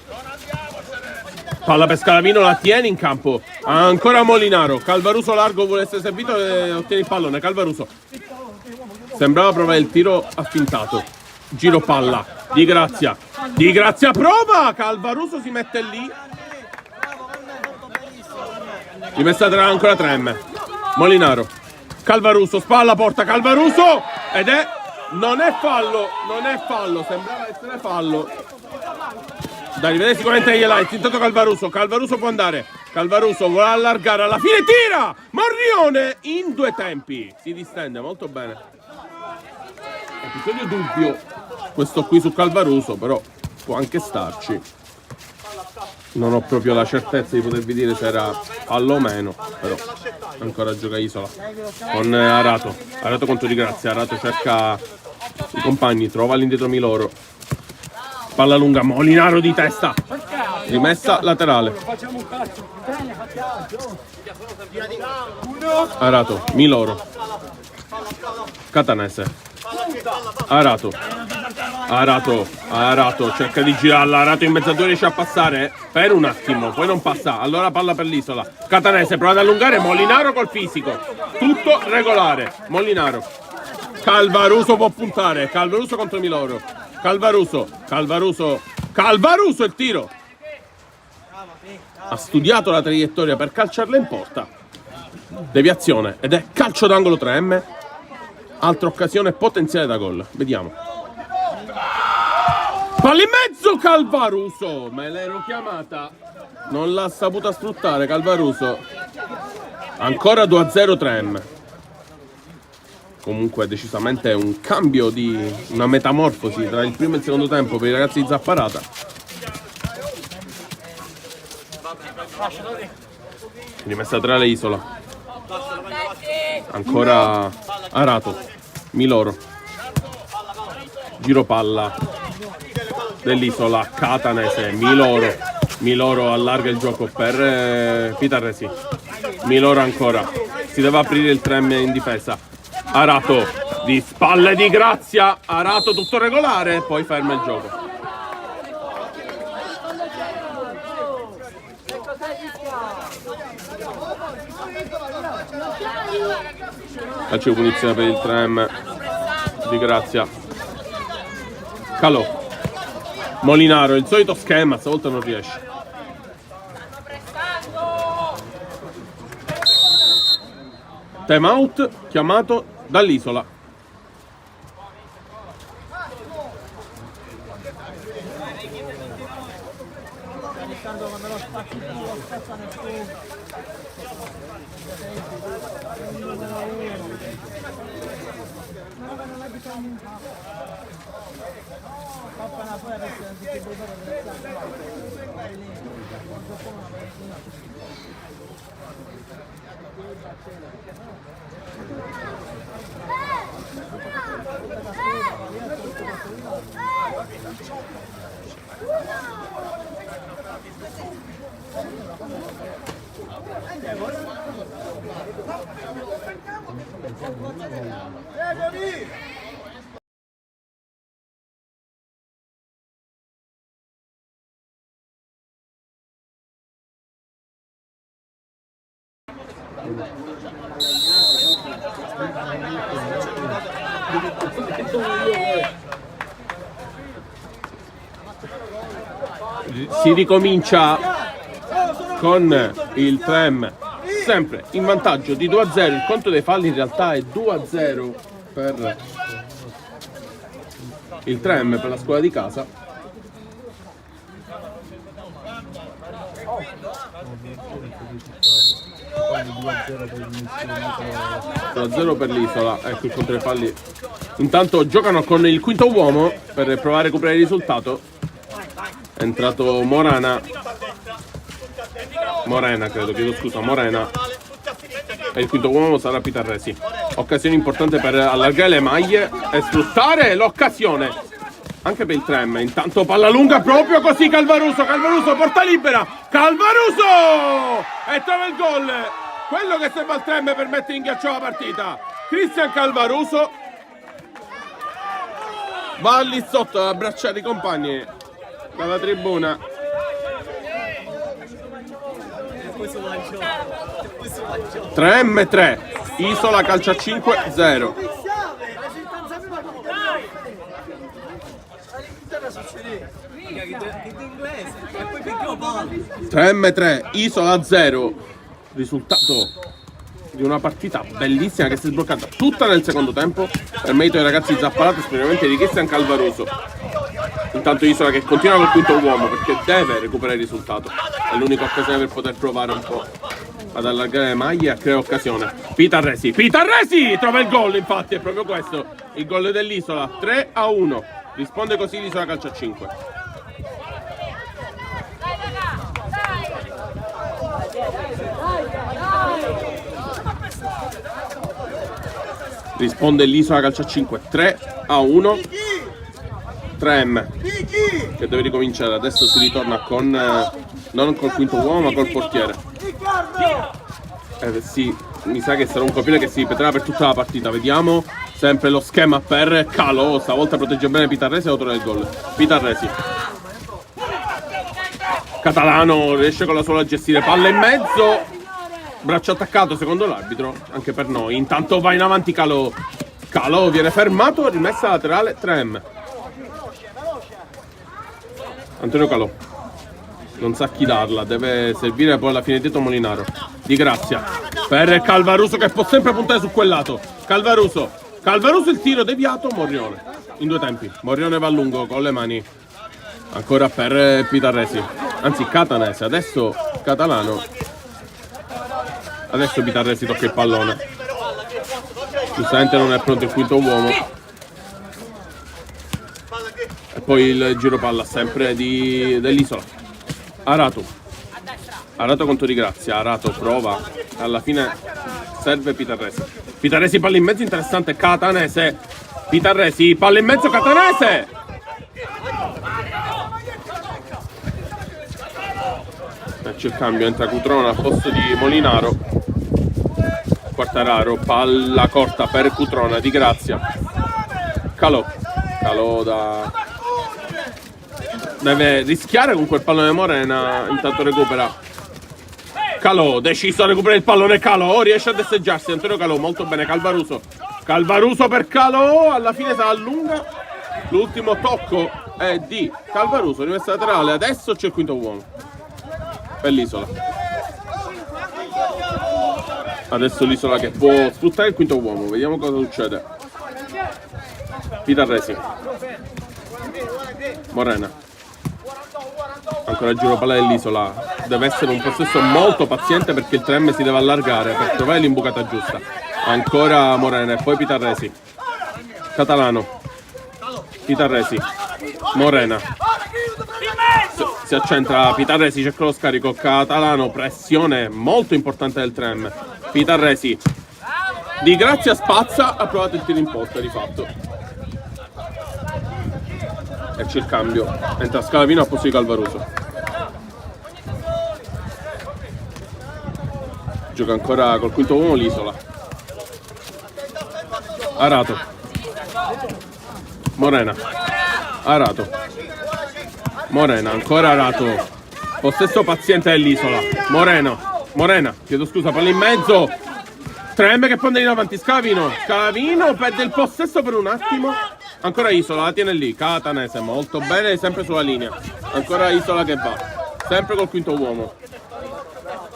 palla per Scalavino, la tiene in campo. Ancora Molinaro. Calvaruso largo, vuole essere servito e ottiene il pallone. Calvaruso sembrava provare il tiro affintato. Giro palla. Di Grazia. Di Grazia prova. Calvaruso si mette lì. Rimessa tra ancora Trem. Molinaro. Calvaruso, spalla, porta Calvaruso. Ed è... non è fallo. Non è fallo. Sembrava essere fallo. Dai, rivedere sicuramente gli highlights. Intanto Calvaruso. Calvaruso può andare. Calvaruso vuole allargare. Alla fine tira. Morrione in 2 tempi. Si distende molto bene. Episodio dubbio questo qui su Calvaruso, però può anche starci. Non ho proprio la certezza di potervi dire se era fallo o meno, però ancora gioca Isola con Arato. Arato contro Di Grazia. Arato cerca i compagni, trova all'indietro Miloro. Palla lunga, Molinaro di testa. Rimessa laterale. Arato, Miloro. Catanese. Arato. Arato cerca di girarla. Arato in mezzatura riesce a passare per un attimo, poi non passa. Allora palla per l'Isola. Catanese prova ad allungare. Molinaro col fisico. Tutto regolare. Molinaro. Calvaruso può puntare. Calvaruso contro Miloro. Calvaruso il tiro. Ha studiato la traiettoria per calciarla in porta. Deviazione ed è calcio d'angolo 3M. Altra occasione potenziale da gol. Vediamo. Palla in mezzo Calvaruso. Me l'ero chiamata. Non l'ha saputa sfruttare Calvaruso. Ancora 2-0 3M. Comunque decisamente un cambio di una metamorfosi tra il primo e il secondo tempo per i ragazzi di Zapparata. Rimessa tra le Isola. Ancora Arato. Miloro. Giro palla dell'Isola. Catanese. Miloro allarga il gioco per Pitarresi. Miloro ancora. Si deve aprire il Trem in difesa. Arato di spalle Di Grazia. Arato tutto regolare. Poi ferma il gioco. Calcio di punizione per il Trem. Di Grazia. Calò. Molinaro, il solito schema, stavolta non riesce. Time out chiamato dall'Isola. Si ricomincia con il Trem sempre in vantaggio di 2-0. Il conto dei falli in realtà è 2-0 per il Trem, per la squadra di casa. Da 0 per l'Isola. Ecco il conto dei falli. Intanto giocano con il quinto uomo per provare a recuperare il risultato. È entrato Morena, chiedo scusa, Morena. E il quinto uomo sarà Pitarresi. Occasione importante per allargare le maglie e sfruttare l'occasione anche per il Trem. Intanto palla lunga proprio così. Calvaruso, porta libera. Calvaruso! E trova il gol quello che serve al Trem per mettere in ghiaccio la partita. Cristian Calvaruso va lì sotto a abbracciare i compagni dalla tribuna. Trem 3, Isola calcio a 5 0. Trem 3, Isola 0. Risultato di una partita bellissima che si è sbloccata tutta nel secondo tempo per merito dei ragazzi Zappalata, specialmente di Cristian Calvaruso. Intanto Isola che continua col quinto uomo perché deve recuperare il risultato, è l'unica occasione per poter provare un po' ad allargare le maglie e a creare occasione. Pitarresi trova il gol, infatti è proprio questo il gol dell'Isola. 3-1, risponde così l'Isola calcio a 5. Risponde l'Isola calcio a 5, 3-1. Trem che deve ricominciare, adesso si ritorna con non col quinto uomo ma col portiere. Sì, mi sa che sarà un copione che si ripeterà per tutta la partita. Vediamo sempre lo schema per Calò, stavolta protegge bene Pitarresi e autore del gol. Pitarresi, Catalano riesce con la sola a gestire, palla in mezzo, braccio attaccato secondo l'arbitro, anche per noi. Intanto va in avanti Calò, viene fermato, rimessa laterale Trem. Antonio Calò non sa chi darla, deve servire poi alla fine dietro Molinaro. Di Grazia per Calvaruso che può sempre puntare su quel lato. Calvaruso il tiro deviato, Morrione in due tempi. Morrione va a lungo con le mani. Ancora per Pitarresi, anzi Catanese, adesso Catalano. Adesso Pitarresi tocca il pallone. Giustamente non è pronto il quinto uomo. E poi il giro palla sempre dell'Isola. Arato contro Di Grazia. Arato prova, alla fine serve Pitarresi palla in mezzo, interessante Catanese. Pitarresi palla in mezzo, Catanese. E c'è il cambio, entra Cutrone al posto di Molinaro. Quartararo, palla corta per Cutrone, Di Grazia. Calò deve rischiare con quel pallone. Morena intanto recupera. Calò, deciso a recuperare il pallone. Calò riesce a desseggiarsi. Antonio Calò, molto bene. Calvaruso per Calò. Alla fine sarà lunga. L'ultimo tocco è di Calvaruso. Rimessa laterale. Adesso c'è il quinto uomo per l'Isola. Adesso l'Isola che può sfruttare il quinto uomo. Vediamo cosa succede. Pitarresi. Morena. Ancora il giro palla dell'Isola. Deve essere un possesso molto paziente perché il Trem si deve allargare per trovare l'imbucata giusta. Ancora Morena e poi Pitarresi. Catalano. Pitarresi. Morena. Si accentra Pitarresi, cerca lo scarico. Catalano, pressione molto importante del Trem. Pitarresi. Di Grazia spazza, ha provato il tiro in porta di fatto. E c'è il cambio, entra Scalavino al posto di Calvaruso. Gioca ancora col quinto uomo l'Isola. Arato. Morena. Arato. Morena, ancora Arato. Possesso paziente dell'Isola. Morena, chiedo scusa, palla in mezzo. Trem che prende in avanti Scalavino perde il possesso per un attimo. Ancora Isola, la tiene lì. Catanese, molto bene, sempre sulla linea. Ancora Isola che va, sempre col quinto uomo.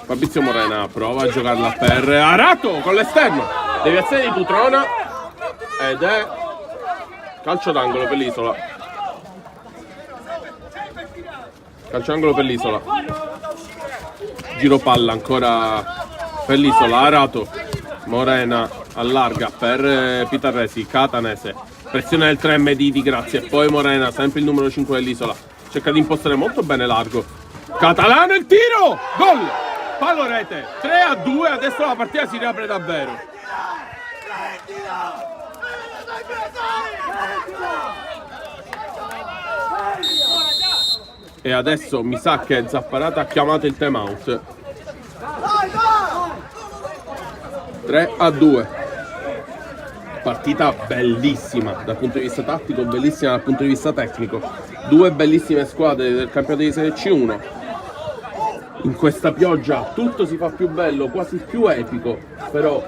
Fabrizio Morena prova a giocarla per Arato con l'esterno. Deviazione di Cutrone ed è calcio d'angolo per l'Isola. Calcio d'angolo per l'Isola. Giro palla ancora per l'Isola. Arato. Morena allarga per Pitarresi. Catanese. Pressione del Trem di Grazia. E poi Morena, sempre il numero 5 dell'Isola. Cerca di impostare molto bene largo. Catalano il tiro! Gol! Palo rete. 3-2. Adesso la partita si riapre davvero. E adesso mi sa che Zapparata ha chiamato il time out. 3-2. Partita bellissima dal punto di vista tattico, bellissima dal punto di vista tecnico. Due bellissime squadre del campionato di Serie C1. In questa pioggia tutto si fa più bello, quasi più epico, però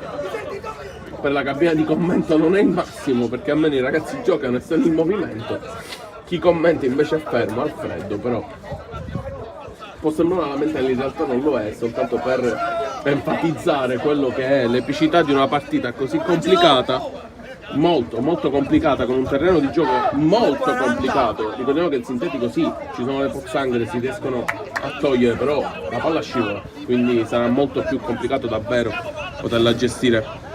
per la cabina di commento non è il massimo, perché almeno i ragazzi giocano e stanno in movimento. Chi commenta invece è fermo, al freddo, però può sembrare una lamentela, in realtà non lo è, soltanto per enfatizzare quello che è l'epicità di una partita così complicata, molto complicata, con un terreno di gioco molto complicato. Ricordiamo che il sintetico sì, ci sono le pozzanghere, si riescono a togliere, però la palla scivola, quindi sarà molto più complicato davvero poterla gestire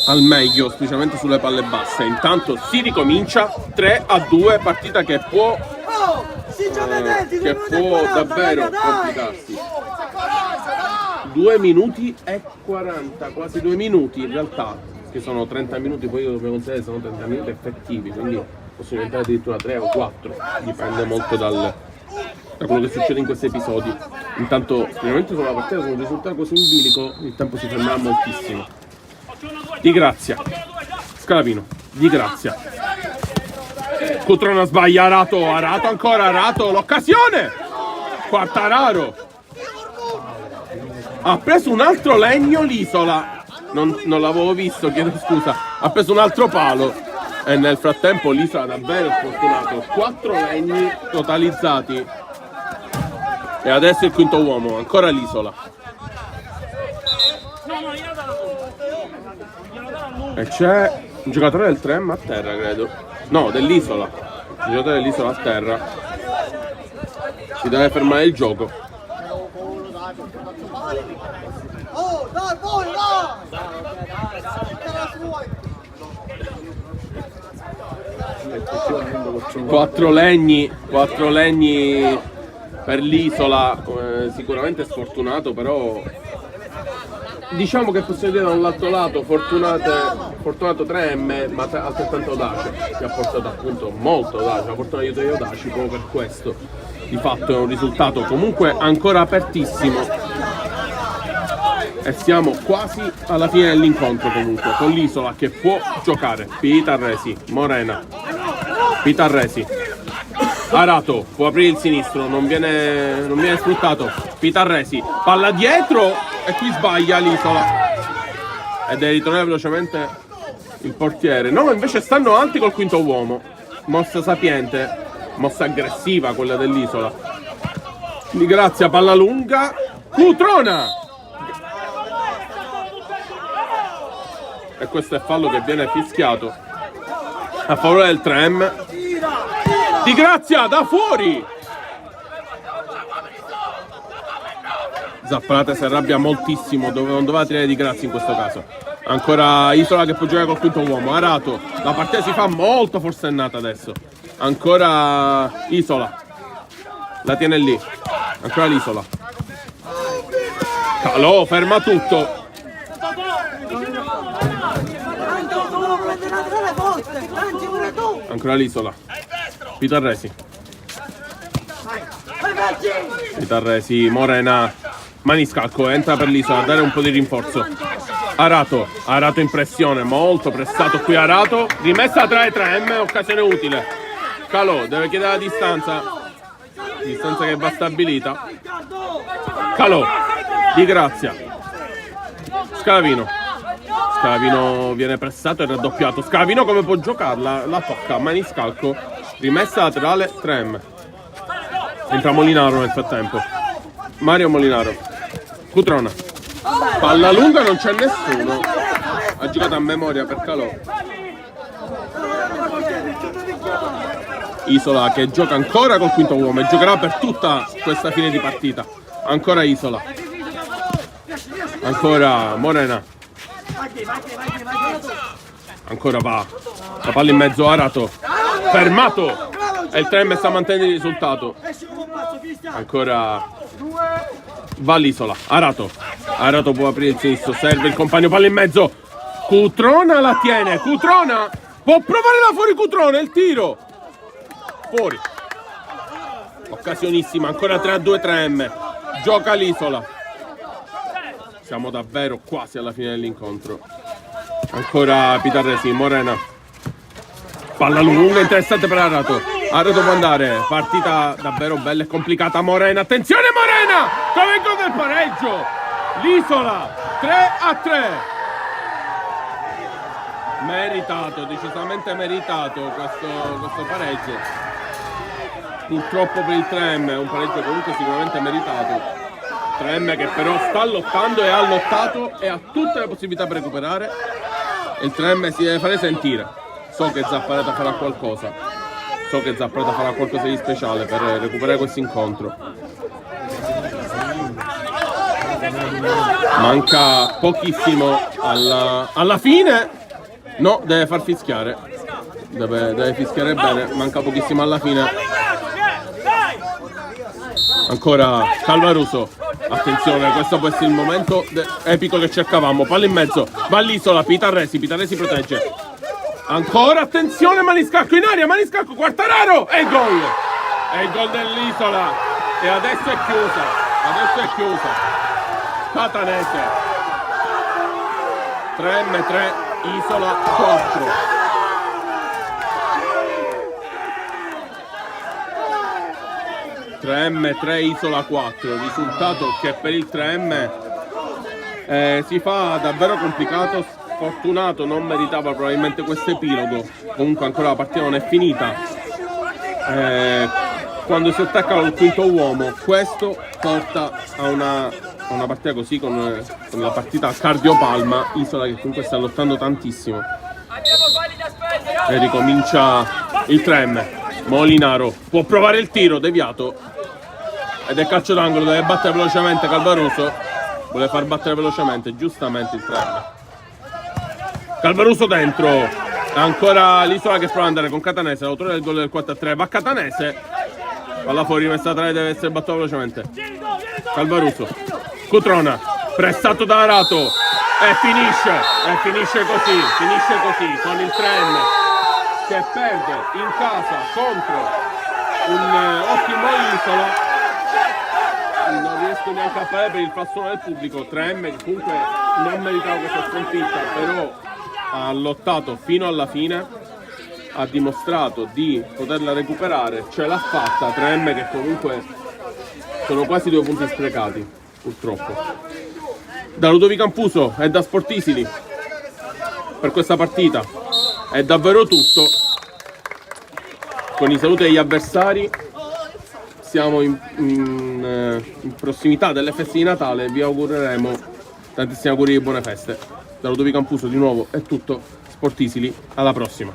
al meglio, specialmente sulle palle basse. Intanto si ricomincia 3-2, partita che può davvero complicarsi. 2 minuti e 40, quasi 2 minuti in realtà, che sono 30 minuti, poi io dobbiamo considerare che sono 30 minuti effettivi, quindi possono diventare addirittura 3 o 4, dipende molto da quello che succede in questi episodi. Intanto, finalmente sulla partita con un risultato così in bilico, il tempo si fermerà moltissimo. Di Grazia, Scalavino, Di Grazia, Cutrona sbaglia, Arato ancora, Arato, l'occasione, Quartararo, ha preso un altro legno l'Isola, non l'avevo visto, chiedo scusa, ha preso un altro palo e nel frattempo l'Isola davvero sfortunato, 4 legni totalizzati e adesso il quinto uomo, ancora l'Isola. E c'è un giocatore del 3M a terra, credo. No, dell'Isola. Un giocatore dell'Isola a terra. Si deve fermare il gioco. Quattro legni per l'Isola. Sicuramente sfortunato, però diciamo che possiamo dire da un lato fortunato 3M, ma altrettanto audace, che ha portato appunto molto audace, ha portato aiuto di audaci proprio per questo. Di fatto è un risultato comunque ancora apertissimo e siamo quasi alla fine dell'incontro comunque, con l'Isola che può giocare. Pitarresi, Morena, Pitarresi, Arato può aprire il sinistro, non viene sfruttato. Pitarresi, palla dietro e qui sbaglia l'Isola e deve ritornare velocemente il portiere. No, invece stanno alti col quinto uomo. Mossa sapiente, mossa aggressiva quella dell'Isola. Di Grazia, palla lunga, Cutrona, e questo è fallo che viene fischiato a favore del 3M. Di Grazia da fuori, Zappalata si arrabbia moltissimo, non doveva tirare Di Grazia in questo caso. Ancora Isola che può giocare col quinto uomo. Arato, la partita si fa molto forsennata adesso. Ancora Isola, la tiene lì, ancora l'Isola. Calò ferma tutto. Ancora l'Isola. Pitarresi, Morena, Maniscalco entra per l'Isola a dare un po' di rinforzo. Arato in pressione, molto pressato qui Arato, rimessa tra i 3M, occasione utile. Calò deve chiedere la distanza che va stabilita. Calò, Di Grazia, Scalavino viene pressato e raddoppiato. Scalavino come può giocarla? La tocca, Maniscalco, rimessa laterale 3M. Entra Molinaro nel frattempo. Mario Molinaro, Cutrona, palla lunga, non c'è nessuno. Ha giocato a memoria per Calò. Isola che gioca ancora col quinto uomo e giocherà per tutta questa fine di partita. Ancora Isola, ancora Morena, ancora va la palla in mezzo. Arato fermato e il 3M sta mantenendo il risultato. Ancora va l'Isola. Arato può aprire il sinistro, serve il compagno, palla in mezzo. Cutrona la tiene, Cutrona può provare là fuori, Cutrona, il tiro fuori, occasionissima. Ancora 3-2 3M, gioca l'Isola. Siamo davvero quasi alla fine dell'incontro. Ancora Pitarresi, Morena. Palla lunga, interessante per Arato. Arato può andare. Partita davvero bella e complicata. Morena, attenzione Morena! Come il gol del pareggio. L'Isola 3-3. Meritato, decisamente meritato questo pareggio. Purtroppo per il 3M è un pareggio comunque sicuramente meritato. 3M che però sta lottando e ha lottato e ha tutte le possibilità per recuperare. E il 3M si deve fare sentire. So che Zapparata farà qualcosa. So che Zapparata farà qualcosa di speciale per recuperare questo incontro. Manca pochissimo alla fine. No, deve far fischiare. Deve fischiare bene. Manca pochissimo alla fine. Ancora Calvaruso. Attenzione, questo può essere il momento epico che cercavamo. Palla in mezzo. Va all'Isola. Pitarresi protegge. Ancora attenzione, Maniscalco in aria. Maniscalco, Quartararo. E il gol. È il gol dell'Isola. E adesso è chiusa. Catanese. 3M3, Isola 4. (3M3 Isola 4), risultato che per il 3M si fa davvero complicato. Sfortunato, non meritava probabilmente questo epilogo. Comunque ancora la partita non è finita. Quando si attacca al quinto uomo, questo porta a una partita così con la partita a cardiopalma. Isola che comunque sta lottando tantissimo. E ricomincia il 3M. Molinaro può provare il tiro deviato ed è calcio d'angolo, deve battere velocemente Calvaruso. Vuole far battere velocemente, giustamente il 3M. Calvaruso dentro. Ancora l'Isola che prova ad andare con Catanese, l'autore del gol del 4-3. Va Catanese. Palla fuori, messa 3, deve essere battuta velocemente. Calvaruso. Cutrona, pressato da Arato. E finisce così con il 3M che perde in casa contro un ottimo Isola. Non riesco neanche a fare per il frastuono del pubblico. 3M che comunque non meritava questa sconfitta, però ha lottato fino alla fine, ha dimostrato di poterla recuperare, ce l'ha fatta. 3M che comunque sono quasi 2 punti sprecati, purtroppo. Da Ludovico Campuso e da Sportisili per questa partita è davvero tutto. Con i saluti degli avversari siamo in prossimità delle feste di Natale. Vi augureremo tantissimi auguri di buone feste. Da Ludovico Campuso di nuovo è tutto. Sportisili, alla prossima.